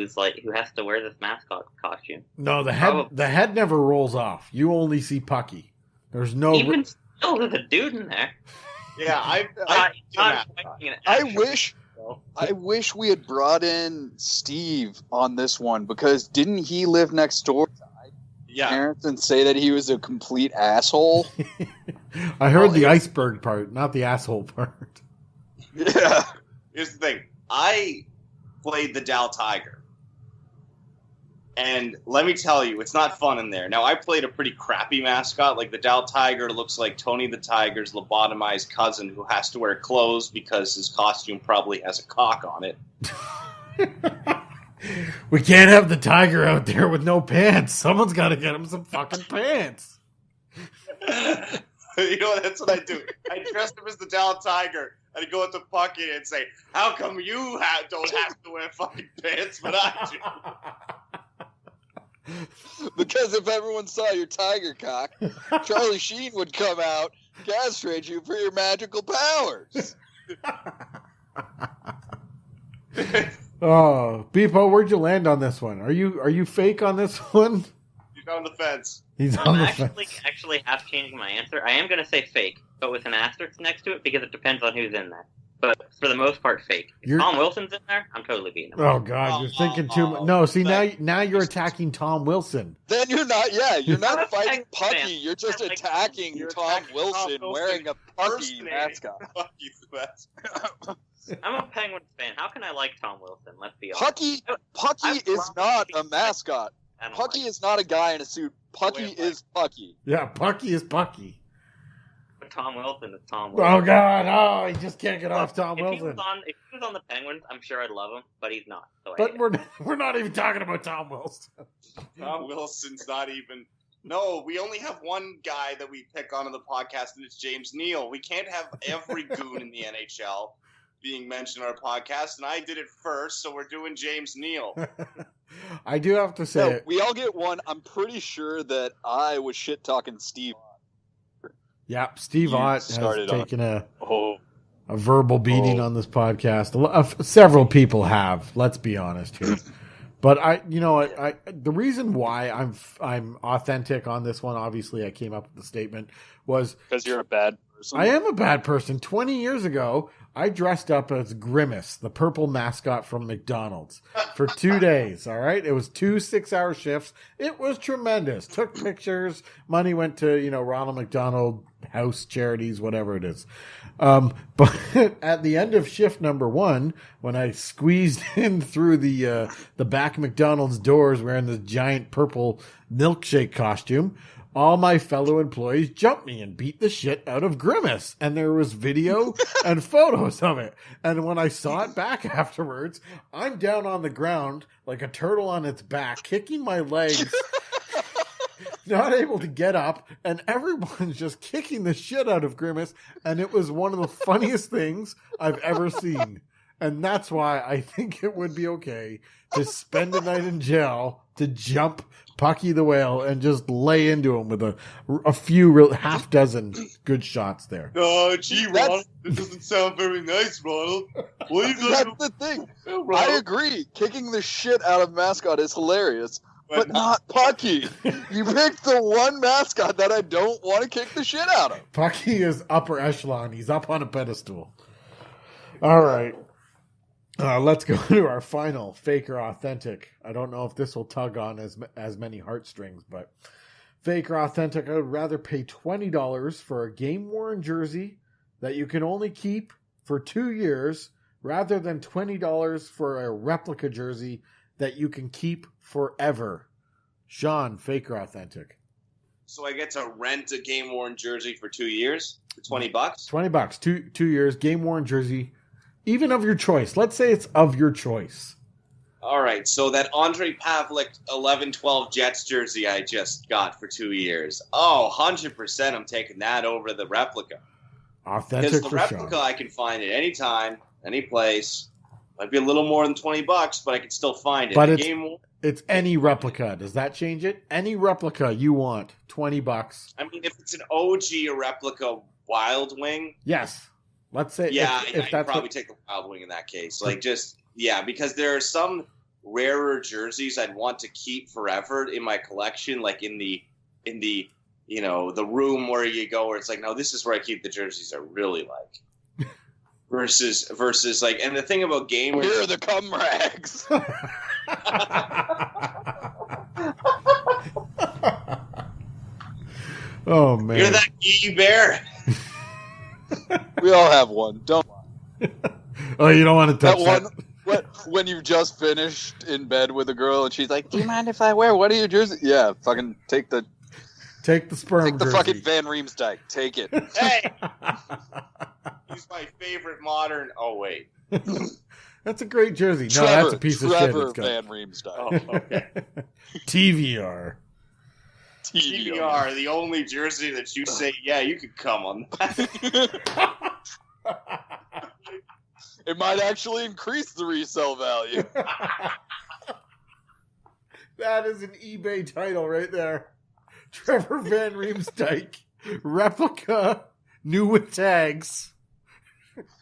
has to wear this mascot costume. No, the head never rolls off. You only see Pucky. There's no even still, there's a dude in there. Yeah, I wish we had brought in Steve on this one, because didn't he live next door to parents and say that he was a complete asshole? I heard the iceberg part, not the asshole part. Yeah. Here's the thing. I played the Dow Tiger. And let me tell you, it's not fun in there. Now, I played a pretty crappy mascot. Like, the Dow Tiger looks like Tony the Tiger's lobotomized cousin who has to wear clothes because his costume probably has a cock on it. We can't have the tiger out there with no pants. Someone's got to get him some fucking pants. You know, that's what I do. I dressed him as the Dow Tiger. I'd go up to Pucky and say, how come you don't have to wear fucking pants, but I do? Because if everyone saw your tiger cock, Charlie Sheen would come out, castrate you for your magical powers. Oh, Bpoe, where'd you land on this one? Are you fake on this one? He's on the fence. He's on the fence. Actually half changing my answer. I am going to say fake, but with an asterisk next to it because it depends on who's in there. But for the most part, fake. If Tom Wilson's in there, I'm totally beating him. Oh God, you're thinking too much. No, see now you're attacking Tom Wilson. Then you're not. Yeah, you're not fighting Pucky. You're just attacking Tom Wilson wearing a Pucky mascot. I'm a Penguins fan. How can I like Tom Wilson? Let's be honest. Pucky is not a mascot. Pucky is not a guy in a suit. Pucky is Pucky. Yeah, Pucky is Pucky. But Tom Wilson is Tom Wilson. Oh God! Oh, he just can't get off Tom Wilson. If he was on the Penguins, I'm sure I'd love him, but he's not. So but we're not even talking about Tom Wilson. Tom Wilson's not even. No, we only have one guy that we pick on the podcast, and it's James Neal. We can't have every goon in the NHL being mentioned on our podcast, and I did it first, so we're doing James Neal. I do have to say, we all get one. I'm pretty sure that I was shit talking Steve. Yeah, Steve Ott has taken a verbal beating on this podcast. Several people have. Let's be honest here. But the reason why I'm authentic on this one, obviously I came up with the statement, was because you're a bad person. I am a bad person. 20 years ago, I dressed up as Grimace, the purple mascot from McDonald's, for 2 days. All right, it was 2 6-hour shifts. It was tremendous. Took pictures. Money went to Ronald McDonald House charities, whatever it is. But at the end of shift number 1, when I squeezed in through the back McDonald's doors wearing this giant purple milkshake costume, all my fellow employees jumped me and beat the shit out of Grimace. And there was video and photos of it. And when I saw it back afterwards, I'm down on the ground like a turtle on its back, kicking my legs, not able to get up. And everyone's just kicking the shit out of Grimace. And it was one of the funniest things I've ever seen. And that's why I think it would be okay to spend a night in jail to jump Pucky the Whale and just lay into him with a few half dozen good shots there. Oh, gee, Ronald, this doesn't sound very nice, Ronald. What are you doing? That's the thing. I agree. Kicking the shit out of mascot is hilarious, but not Pucky. You picked the one mascot that I don't want to kick the shit out of. Pucky is upper echelon. He's up on a pedestal. All right. Let's go to our final fake or authentic. I don't know if this will tug on as many heartstrings, but fake or authentic, I would rather pay $20 for a game-worn jersey that you can only keep for 2 years rather than $20 for a replica jersey that you can keep forever. Shawn, fake or authentic? So I get to rent a game-worn jersey for 2 years for $20? $20, 2 years, game-worn jersey. Even of your choice. Let's say it's of your choice. All right. So that Andre Pavlik 11-12 Jets jersey I just got for 2 years. Oh, 100% I'm taking that over the replica. Authentic because the replica Shawn. I can find it anytime, any place. Might be a little more than $20, but I can still find it. But it's any replica. Does that change it? Any replica you want, $20. I mean, if it's an OG replica Wild Wing. Yes. Let's say, if I'd probably take the Wild Wing in that case. Because there are some rarer jerseys I'd want to keep forever in my collection, like in the the room where you go where it's like, no, this is where I keep the jerseys I really like. Versus like, and the thing about gamers, Here are the cum rags. Oh man, you're that gay bear. We all have one. Don't. Oh, you don't want to touch That that. one. When you've just finished in bed with a girl and she's like, "Do you mind if I wear one of your jerseys?" Yeah, fucking take the sperm. Take the jersey. fucking Van Riemsdyk. Take it. Hey, he's my favorite modern. Oh wait, That's a great jersey. No, Trevor, that's a piece of shit. Trevor It's got Van Riemsdyk. oh, okay. TVR. TBR, the only jersey that you say, yeah, you could come on that. It might actually increase the resale value. That is an eBay title right there. Trevor Van Riemsdyk, replica, new with tags.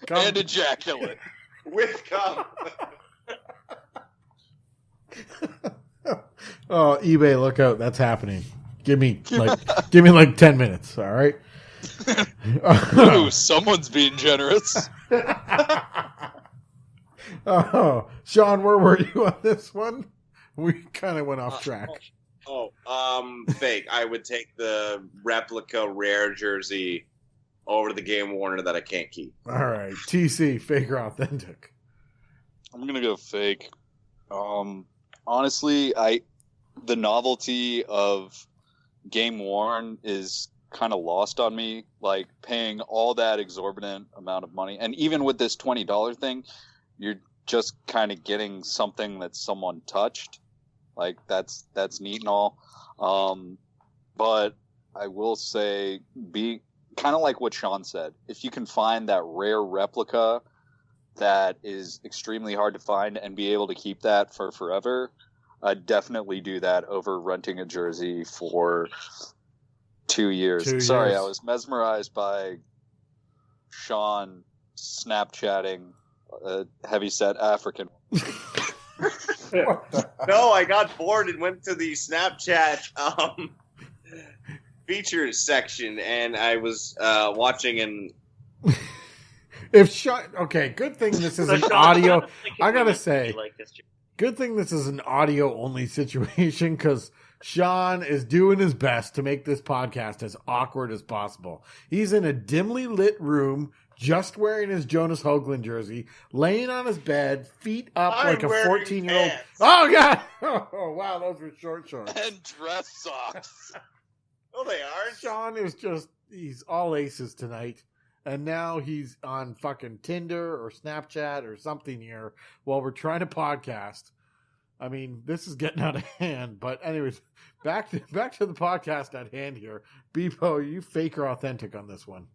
And ejaculate. With cum. Oh, eBay, look out. That's happening. Give me like 10 minutes, all right? Ooh, someone's being generous. Oh, Shawn, where were you on this one? We kind of went off track. Fake. I would take the replica rare jersey over the Game Warner that I can't keep. All right, TC, fake or authentic? I'm gonna go fake. Honestly, the novelty of game worn is kind of lost on me. Like paying all that exorbitant amount of money, and even with this $20 thing, you're just kind of getting something that someone touched. Like that's neat and all. But I will say, be kind of like what Shawn said. If you can find that rare replica that is extremely hard to find and be able to keep that for forever, I'd definitely do that over renting a jersey for 2 years. Sorry, I was mesmerized by Shawn Snapchatting a heavyset African. No, I got bored and went to the Snapchat features section, and I was watching and. If Shawn, okay, good thing this is an audio. I gotta say, good thing this is an audio only situation because Shawn is doing his best to make this podcast as awkward as possible. He's in a dimly lit room, just wearing his Jonas Hoagland jersey, laying on his bed, feet up like a 14-year-old. Oh god! Oh wow, those were short shorts and dress socks. Oh, they are. Shawn is just—he's all aces tonight. And now he's on fucking Tinder or Snapchat or something here while we're trying to podcast. I mean, this is getting out of hand. But anyways, back to the podcast at hand here. Bpoe, are you fake or authentic on this one?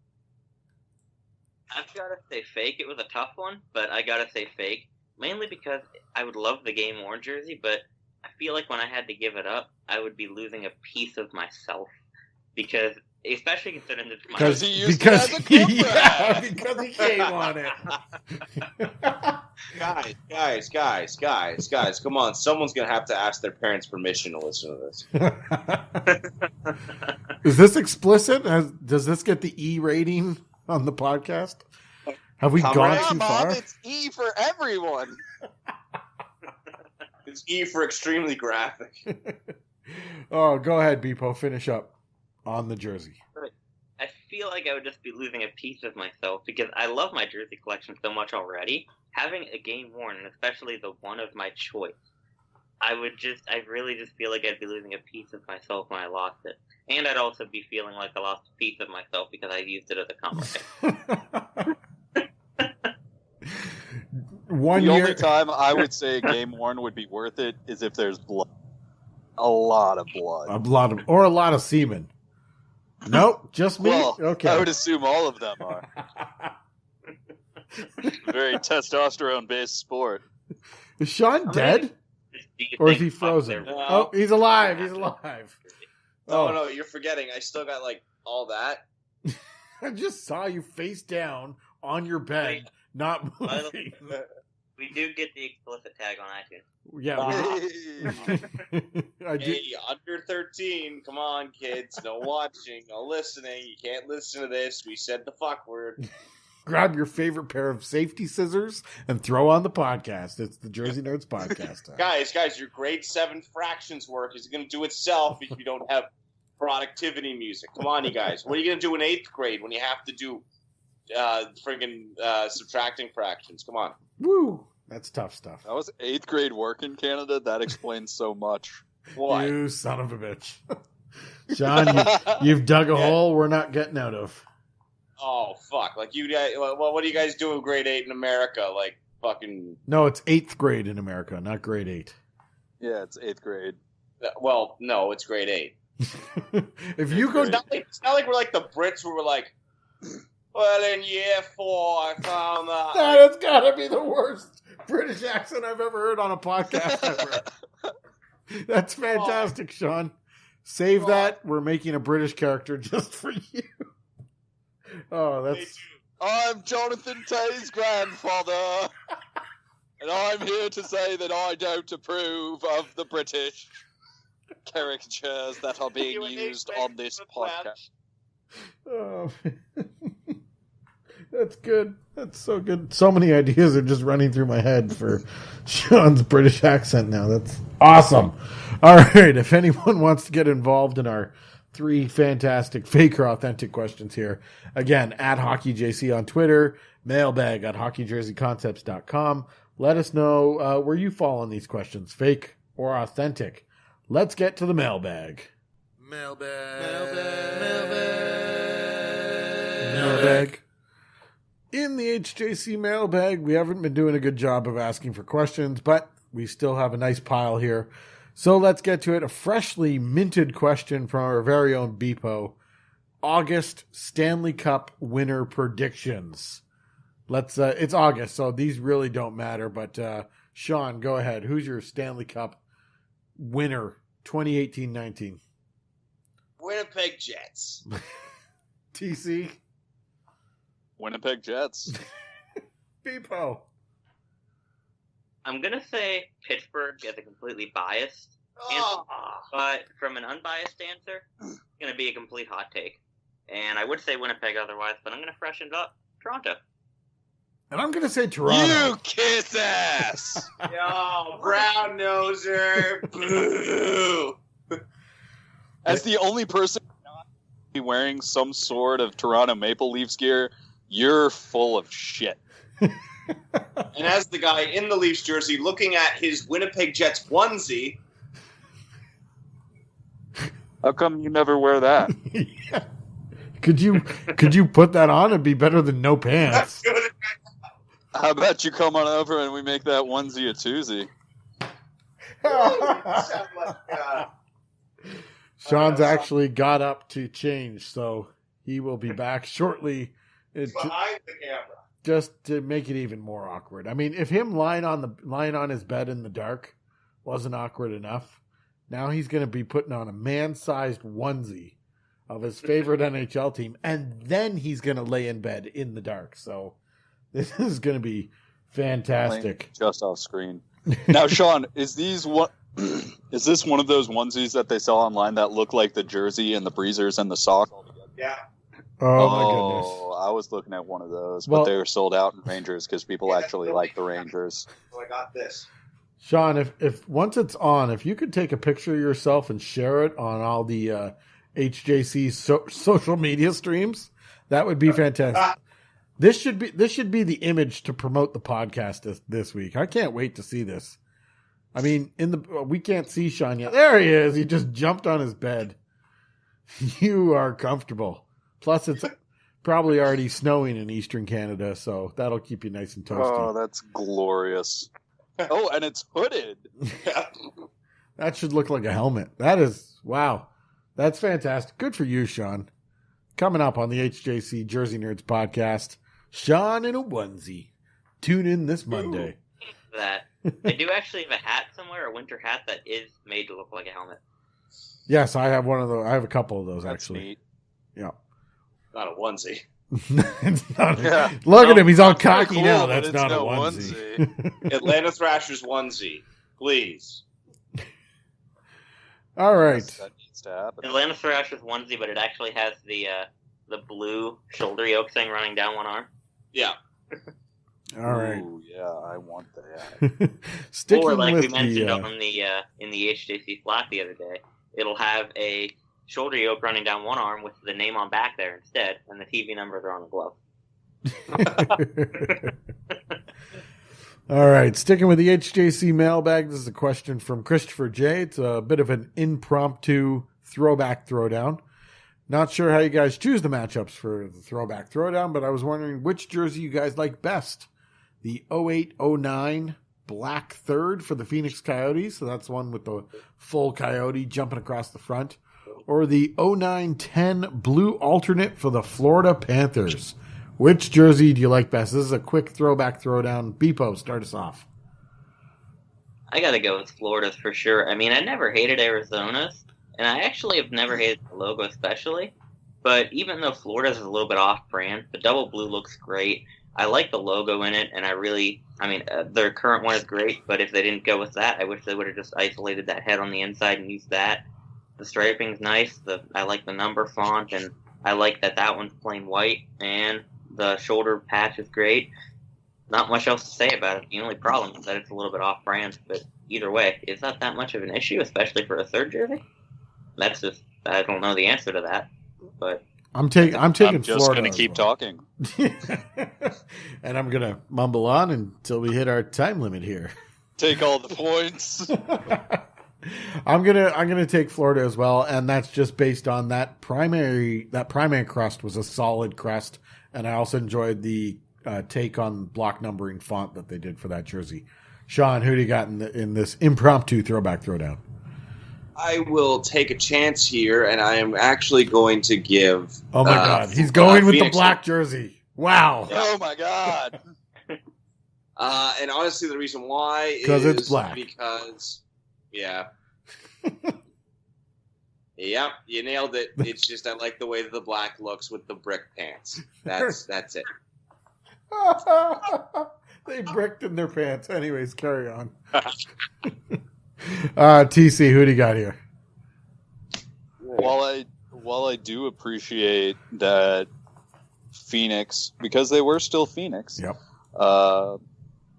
I've got to say fake. It was a tough one, but I got to say fake. Mainly because I would love the Game Worn jersey, but I feel like when I had to give it up, I would be losing a piece of myself. Because... especially considering it's my because he came on it. Guys, come on! Someone's gonna have to ask their parents' permission to listen to this. Is this explicit? Does this get the E rating on the podcast? Have we gone too far? Mom, it's E for everyone. It's E for extremely graphic. Oh, go ahead, Bpoe. Finish up on the jersey. I feel like I would just be losing a piece of myself because I love my jersey collection so much already. Having a Game Worn, and especially the one of my choice, I really just feel like I'd be losing a piece of myself when I lost it. And I'd also be feeling like I lost a piece of myself because I used it as a comic. The only time I would say a Game Worn would be worth it is if there's blood. A lot of blood. Or a lot of semen. Nope, just me? Well, okay. I would assume all of them are. Very testosterone-based sport. Is Shawn dead? Or is he frozen? No. Oh, he's alive. He's alive. No, you're forgetting. I still got, all that. I just saw you face down on your bed, not moving. We do get the explicit tag on iTunes. Yeah. I do. Hey, under 13. Come on, kids. No watching, no listening. You can't listen to this. We said the fuck word. Grab your favorite pair of safety scissors and throw on the podcast. It's the Jersey Nerds podcast. Guys, your grade 7 fractions work is going to do itself if you don't have productivity music. Come on, you guys. What are you going to do in 8th grade when you have to do subtracting fractions? Come on. Woo! That's tough stuff. That was 8th grade work in Canada. That explains so much. What? You son of a bitch. Shawn, you've dug a hole we're not getting out of. Oh, fuck. Like, you guys, well, what do you guys do in grade 8 in America? Like, fucking... No, it's 8th grade in America, not grade 8. Yeah, it's 8th grade. Well, no, it's grade 8. If you go... It's not like we're like the Brits where we're like, well, in year 4, I found that... That's gotta be the worst British accent I've ever heard on a podcast ever. That's fantastic, Shawn. Save that. We're making a British character just for you. Oh, that's... I'm Jonathan Tay's grandfather, and I'm here to say that I don't approve of the British caricatures that are being used on this podcast. Oh, that's good. That's so good. So many ideas are just running through my head for Shawn's British accent now. That's awesome. All right. If anyone wants to get involved in our 3 fantastic fake or authentic questions here, again, at HockeyJC on Twitter, mailbag at hockeyjerseyconcepts.com. Let us know where you fall on these questions, fake or authentic. Let's get to the mailbag. Mailbag. In the HJC mailbag, we haven't been doing a good job of asking for questions, but we still have a nice pile here. So let's get to it. A freshly minted question from our very own Bpoe. August Stanley Cup winner predictions. It's August, so these really don't matter, but Shawn, go ahead. Who's your Stanley Cup winner 2018-19? Winnipeg Jets. TC? Winnipeg Jets. Bpoe. I'm going to say Pittsburgh as a completely biased answer, but from an unbiased answer, it's going to be a complete hot take. And I would say Winnipeg otherwise, but I'm going to freshen it up. Toronto. And I'm going to say Toronto. You kiss ass! Yo, brown noser. Boo. As the only person not be wearing some sort of Toronto Maple Leafs gear, you're full of shit. And as the guy in the Leafs jersey looking at his Winnipeg Jets onesie. How come you never wear that? Yeah. Could you put that on? It'd be better than no pants. How about you come on over and we make that onesie a twosie? Shawn's actually got up to change, so he will be back shortly. Behind the camera. Just to make it even more awkward. I mean, if him lying on his bed in the dark wasn't awkward enough, now he's going to be putting on a man-sized onesie of his favorite NHL team, and then he's going to lay in bed in the dark. So this is going to be fantastic. Just off screen. Now, Shawn, is this one of those onesies that they sell online that look like the jersey and the breezers and the sock? Yeah. Oh my goodness. I was looking at one of those, Well- but they were sold out in Rangers because people actually like the Rangers. So I got this. Shawn, if once it's on, if you could take a picture of yourself and share it on all the HJC social media streams, that would be fantastic. This should be the image to promote the podcast this week. I can't wait to see this. I mean, we can't see Shawn yet. There he is. He just jumped on his bed. You are comfortable. Plus, it's probably already snowing in Eastern Canada, so that'll keep you nice and toasty. Oh, that's glorious. Oh, and it's hooded. That should look like a helmet. That is, wow. That's fantastic. Good for you, Shawn. Coming up on the HJC Jersey Nerds podcast, Shawn in a onesie. Tune in this Monday. That I do actually have a hat somewhere, a winter hat that is made to look like a helmet. Yes, I have one of those. I have a couple of those, That's actually. neat. Yeah. Not a onesie. It's not Yeah. Look at him. He's all Not very cocky cool, now. but That's it's not a no onesie. Atlanta Thrashers onesie, please. All right. Yes, that needs to happen. Atlanta Thrashers onesie, but it actually has the blue shoulder yoke thing running down one arm. Yeah. All right. Ooh, yeah, I want that. Sticking Or like we with mentioned the on the in the HJC Slack the other day, it'll have a shoulder yoke running down one arm with the name on back there instead, and the TV numbers are on the glove. All right, sticking with the HJC mailbag. This is a question from Christopher J. It's a bit of an impromptu throwback throwdown. Not sure how you guys choose the matchups for the throwback throwdown, but I was wondering which jersey you guys like best. The 08-09 black third for the Phoenix Coyotes, so that's one with the full coyote jumping across the front, or the 09-10 blue alternate for the Florida Panthers. Which jersey do you like best? This is a quick throwback throwdown. Bpoe, start us off. I gotta go with Florida's for sure. I mean, I never hated Arizona's, and I actually have never hated the logo especially. But even though Florida's is a little bit off-brand, the double blue looks great. I like the logo in it, and their current one is great, but if they didn't go with that, I wish they would have just isolated that head on the inside and used that. The striping's nice. I like the number font, and I like that one's plain white, and the shoulder patch is great. Not much else to say about it. The only problem is that it's a little bit off-brand, but either way, it's not that much of an issue, especially for a third jersey. That's just, I don't know the answer to that, but I'm taking I'm just Florida. going to keep talking. And I'm going to mumble on until we hit our time limit here. Take all the points. I'm gonna take Florida as well, and that's just based on that primary crest was a solid crest, and I also enjoyed the take on block numbering font that they did for that jersey. Shawn, who do you got in this impromptu throwback throwdown? I will take a chance here, and I am actually going to give. Oh my God, he's going with the Phoenix black jersey. Wow. Yeah. Oh my God. And honestly, the reason why Because is it's black. Because, yeah. Yep, you nailed it. It's just I like the way that the black looks with the brick pants. That's it. They bricked in their pants. Anyways, carry on. TC, who do you got here? While I do appreciate that Phoenix, because they were still Phoenix, Yep.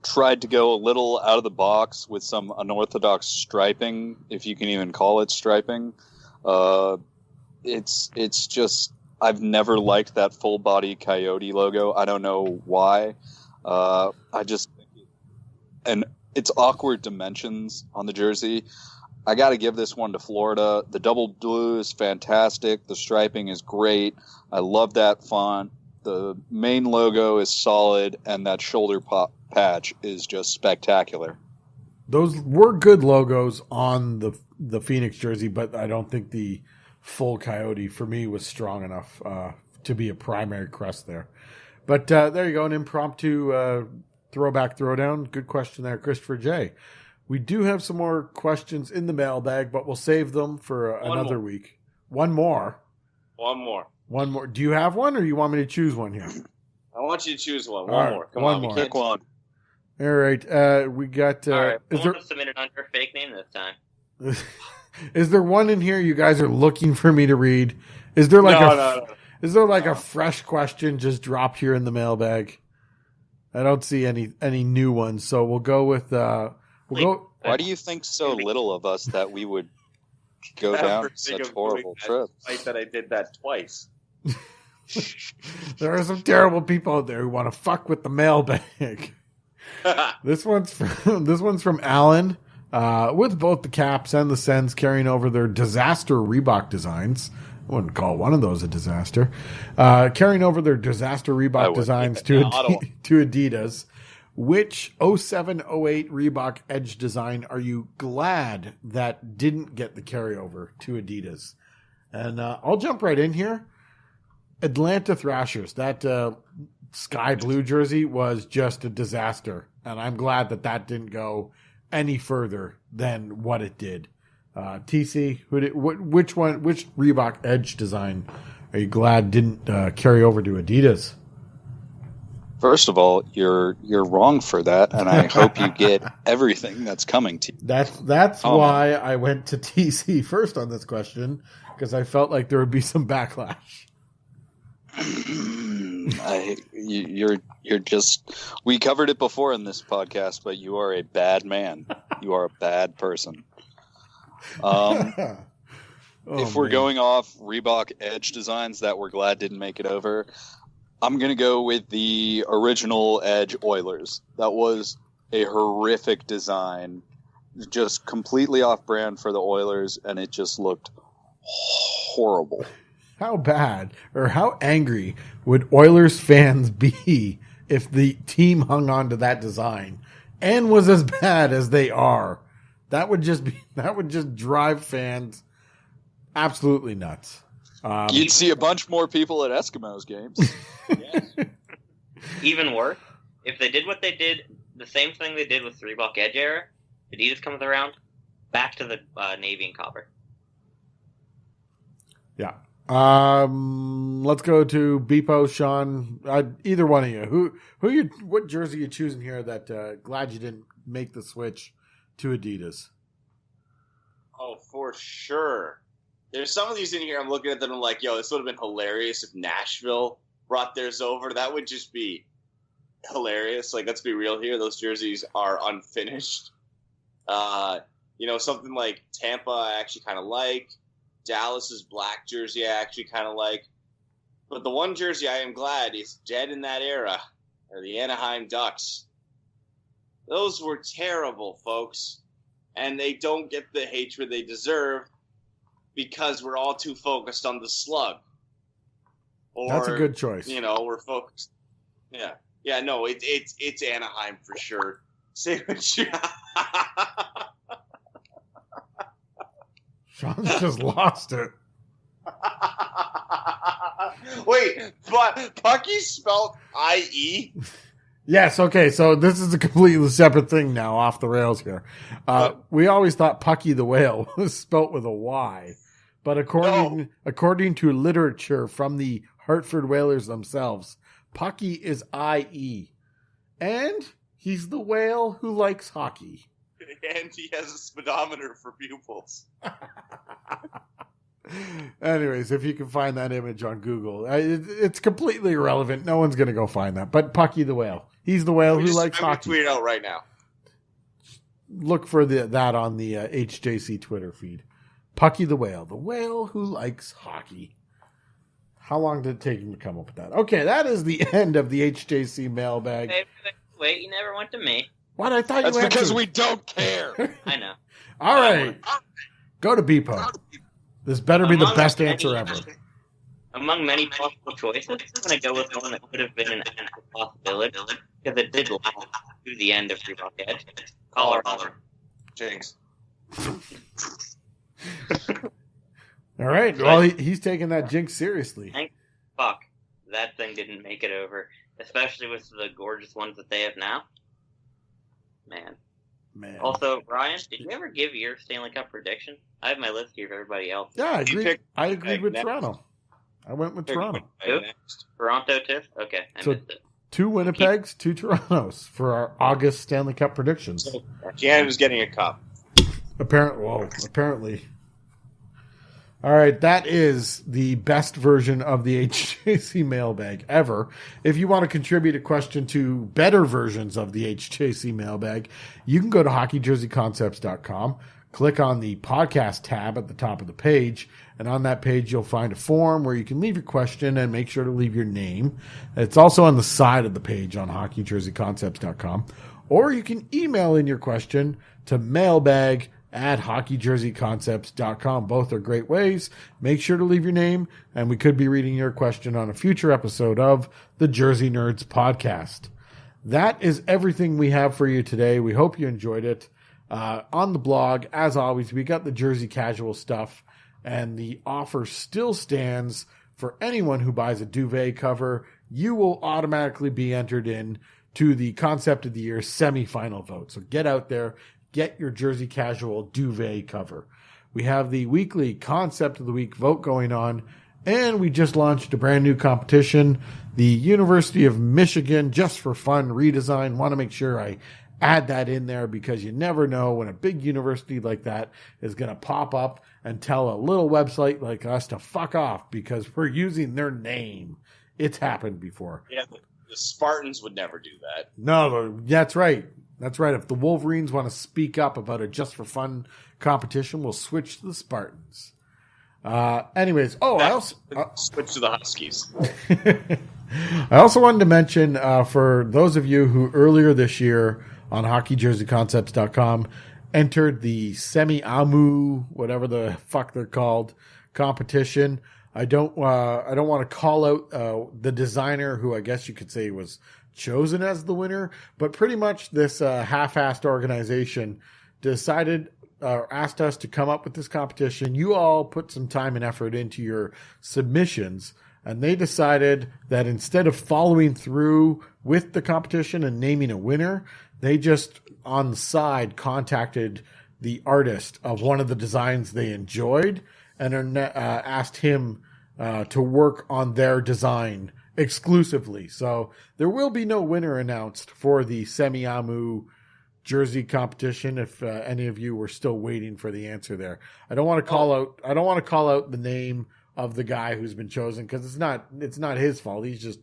tried to go a little out of the box with some unorthodox striping, if you can even call it striping. It's just, I've never liked that full body coyote logo. I don't know why. And it's awkward dimensions on the jersey. I got to give this one to Florida. The double blue is fantastic. The striping is great. I love that font. The main logo is solid, and that shoulder patch is just spectacular. Those were good logos on the Phoenix jersey, but I don't think the full coyote for me was strong enough to be a primary crest there. But there you go, an impromptu throwback throwdown. Good question there, Christopher J. We do have some more questions in the mailbag, but we'll save them for another week. One more. Do you have one, or you want me to choose one here? I want you to choose one. All right, More. Come one on, more. we can't- Pick one. All right. We got. all right, Is we'll just submit it under a fake name this time. is there one in here you guys are looking for me to read? Is there like No. Is there like a fresh question just dropped here in the mailbag? I don't see any new ones, so we'll go with Why do you think so little of us that we would go down such horrible trips? Despite that I did that twice. There are some terrible people out there who want to fuck with the mailbag. This one's from Alan, with both the Caps and the Sens carrying over their disaster Reebok designs. I wouldn't call one of those a disaster. Carrying over their disaster Reebok designs to Adidas. Which 07-08 Reebok Edge design are you glad that didn't get the carryover to Adidas? And I'll jump right in here. Atlanta Thrashers, that sky blue jersey was just a disaster. And I'm glad that didn't go any further than what it did. TC, which Reebok Edge design are you glad didn't carry over to Adidas? First of all, you're wrong for that, and I hope you get everything that's coming to you. That's why I went to TC first on this question, because I felt like there would be some backlash. You're just. We covered it before in this podcast, but you are a bad man. You are a bad person. If we're going off Reebok Edge designs that we're glad didn't make it over, I'm going to go with the original Edge Oilers. That was a horrific design, just completely off-brand for the Oilers, and it just looked horrible. How bad or how angry would Oilers fans be if the team hung on to that design and was as bad as they are? That would just drive fans absolutely nuts. You'd see a bunch more people at Eskimos games. Yes. Even worse, if they did what they did, the same thing they did with Reebok Edge era, Adidas comes around, back to the navy and copper. Yeah. Let's go to Bpoe, Shawn. Either one of you. What jersey are you choosing here that glad you didn't make the switch to Adidas? Oh, for sure. There's some of these in here I'm looking at them and I'm like, yo, this would have been hilarious if Nashville brought theirs over. That would just be hilarious. Like, let's be real here. Those jerseys are unfinished. Something like Tampa I actually kind of like. Dallas's black jersey I actually kind of like. But the one jersey I am glad is dead in that era are the Anaheim Ducks. Those were terrible, folks. And they don't get the hatred they deserve because we're all too focused on the slug. Or, that's a good choice. We're focused. Yeah. Yeah, no, it's Anaheim for sure. Say what you... Shawn's just lost it. Wait, but Pucky's spelled I-E? Yes, okay, so this is a completely separate thing now, off the rails here. We always thought Pucky the Whale was spelt with a Y, but according to literature from the Hartford Whalers themselves, Pucky is I-E, and he's the whale who likes hockey. And he has a speedometer for pupils. Anyways, if you can find that image on Google, it's completely irrelevant. No one's going to go find that. But Pucky the Whale. He's the whale who likes hockey. Tweet it out right now. Look for that on the HJC Twitter feed. Pucky the whale who likes hockey. How long did it take him to come up with that? Okay, that is the end of the HJC mailbag. Wait, you never went to me. What? I thought That's you had because to. we don't care. I know. All right. Go to Bpoe. This better be the best answer ever. Among many possible choices, I'm going to go with one that could have been an actual possibility because it did last to the end of Reebok Edge. Colorado. Jinx. All right. Well, he's taking that jinx seriously. Fuck. That thing didn't make it over, especially with the gorgeous ones that they have now. Man. Also, Ryan, did you ever give your Stanley Cup prediction? I have my list here of everybody else. Yeah, I agreed with Toronto. I went with Toronto. Who? Toronto too? Okay, I missed it. 2 Winnipegs, 2 Torontos for our August Stanley Cup predictions. Canada's getting a cup. Apparently. All right, that is the best version of the HJC mailbag ever. If you want to contribute a question to better versions of the HJC mailbag, you can go to hockeyjerseyconcepts.com, click on the podcast tab at the top of the page, and on that page you'll find a form where you can leave your question and make sure to leave your name. It's also on the side of the page on hockeyjerseyconcepts.com. Or you can email in your question to mailbag@hockeyjerseyconcepts.com. Both are great ways. Make sure to leave your name, and we could be reading your question on a future episode of the Jersey Nerds podcast. That is everything we have for you today. We hope you enjoyed it. On the blog, as always, we got the Jersey Casual stuff, and the offer still stands for anyone who buys a duvet cover. You will automatically be entered in to the Concept of the Year semifinal vote. So get out there. Get your Jersey Casual duvet cover. We have the weekly Concept of the Week vote going on And we just launched a brand new competition, the University of Michigan Just for Fun redesign. Want to make sure I add that in there because you never know when a big university like that is going to pop up and tell a little website like us to fuck off because we're using their name. It's happened before. Yeah, the Spartans would never do that. No, that's right. That's right. If the Wolverines want to speak up about a Just for Fun competition, we'll switch to the Spartans. Anyways, I also switch to the Huskies. I also wanted to mention for those of you who earlier this year on hockeyjerseyconcepts.com entered the semi-amu, whatever the fuck they're called, competition. I don't want to call out the designer who I guess you could say was chosen as the winner, but pretty much this half-assed organization decided asked us to come up with this competition. You all put some time and effort into your submissions, and they decided that instead of following through with the competition and naming a winner, they just on the side contacted the artist of one of the designs they enjoyed and asked him to work on their design exclusively. So there will be no winner announced for the semi-amu jersey competition. If any of you were still waiting for the answer there, I don't want to call out the name of the guy who's been chosen because it's not his fault. He's just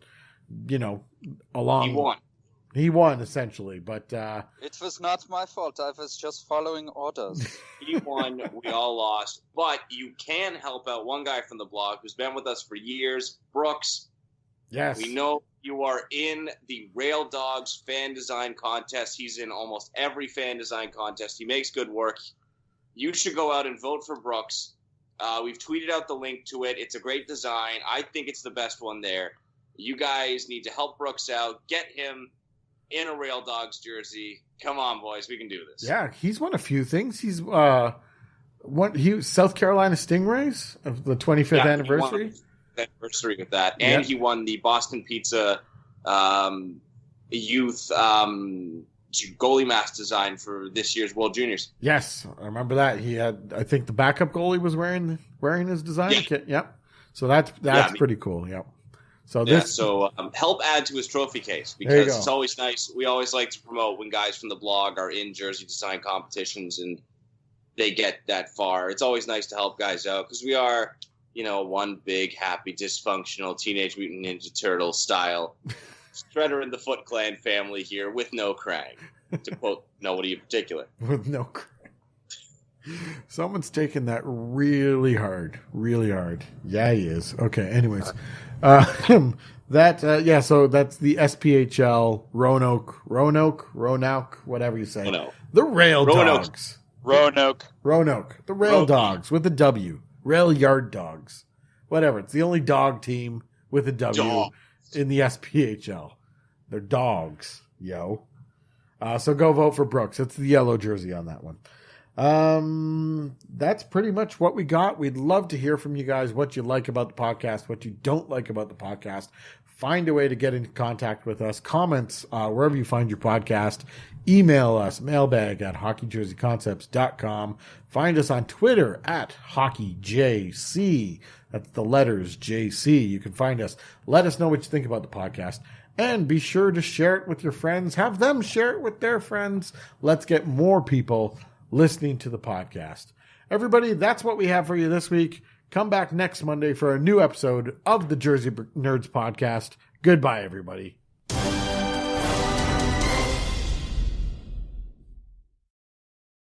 He won essentially, but it was not my fault. I was just following orders. He won. We all lost, but you can help out one guy from the blog who's been with us for years, Brooks. Yes, we know you are in the Rail Dogs fan design contest. He's in almost every fan design contest. He makes good work. You should go out and vote for Brooks. We've tweeted out the link to it. It's a great design. I think it's the best one there. You guys need to help Brooks out. Get him in a Rail Dogs jersey. Come on, boys. We can do this. Yeah, he's won a few things. He's he was South Carolina Stingrays of the 25th anniversary. Anniversary with that, and he won the Boston Pizza youth goalie mask design for this year's World Juniors. Yes, I remember that. He had, I think, the backup goalie was wearing his design kit. Yep. So that's pretty cool. Yep. So help add to his trophy case because it's always nice. We always like to promote when guys from the blog are in jersey design competitions and they get that far. It's always nice to help guys out because we are, one big, happy, dysfunctional Teenage Mutant Ninja Turtle style Shredder and the Foot Clan family here with no Krang, to quote nobody in particular. With no Krang. Someone's taking that really hard. Really hard. Yeah, he is. Okay, anyways. So that's the SPHL Roanoke, whatever you say. Roanoke. The Rail Dogs. Roanoke. The Rail Dogs with a W. Rail Yard Dogs. Whatever. It's the only dog team with a W in the SPHL. They're dogs, yo. So go vote for Brooks. It's the yellow jersey on that one. That's pretty much what we got. We'd love to hear from you guys what you like about the podcast, what you don't like about the podcast. Find a way to get in contact with us. Comments wherever you find your podcast. Email us, mailbag at hockeyjerseyconcepts.com. Find us on Twitter at hockeyjc. That's the letters JC. You can find us. Let us know what you think about the podcast. And be sure to share it with your friends. Have them share it with their friends. Let's get more people listening to the podcast. Everybody, that's what we have for you this week. Come back next Monday for a new episode of the Jersey Nerds podcast. Goodbye, everybody.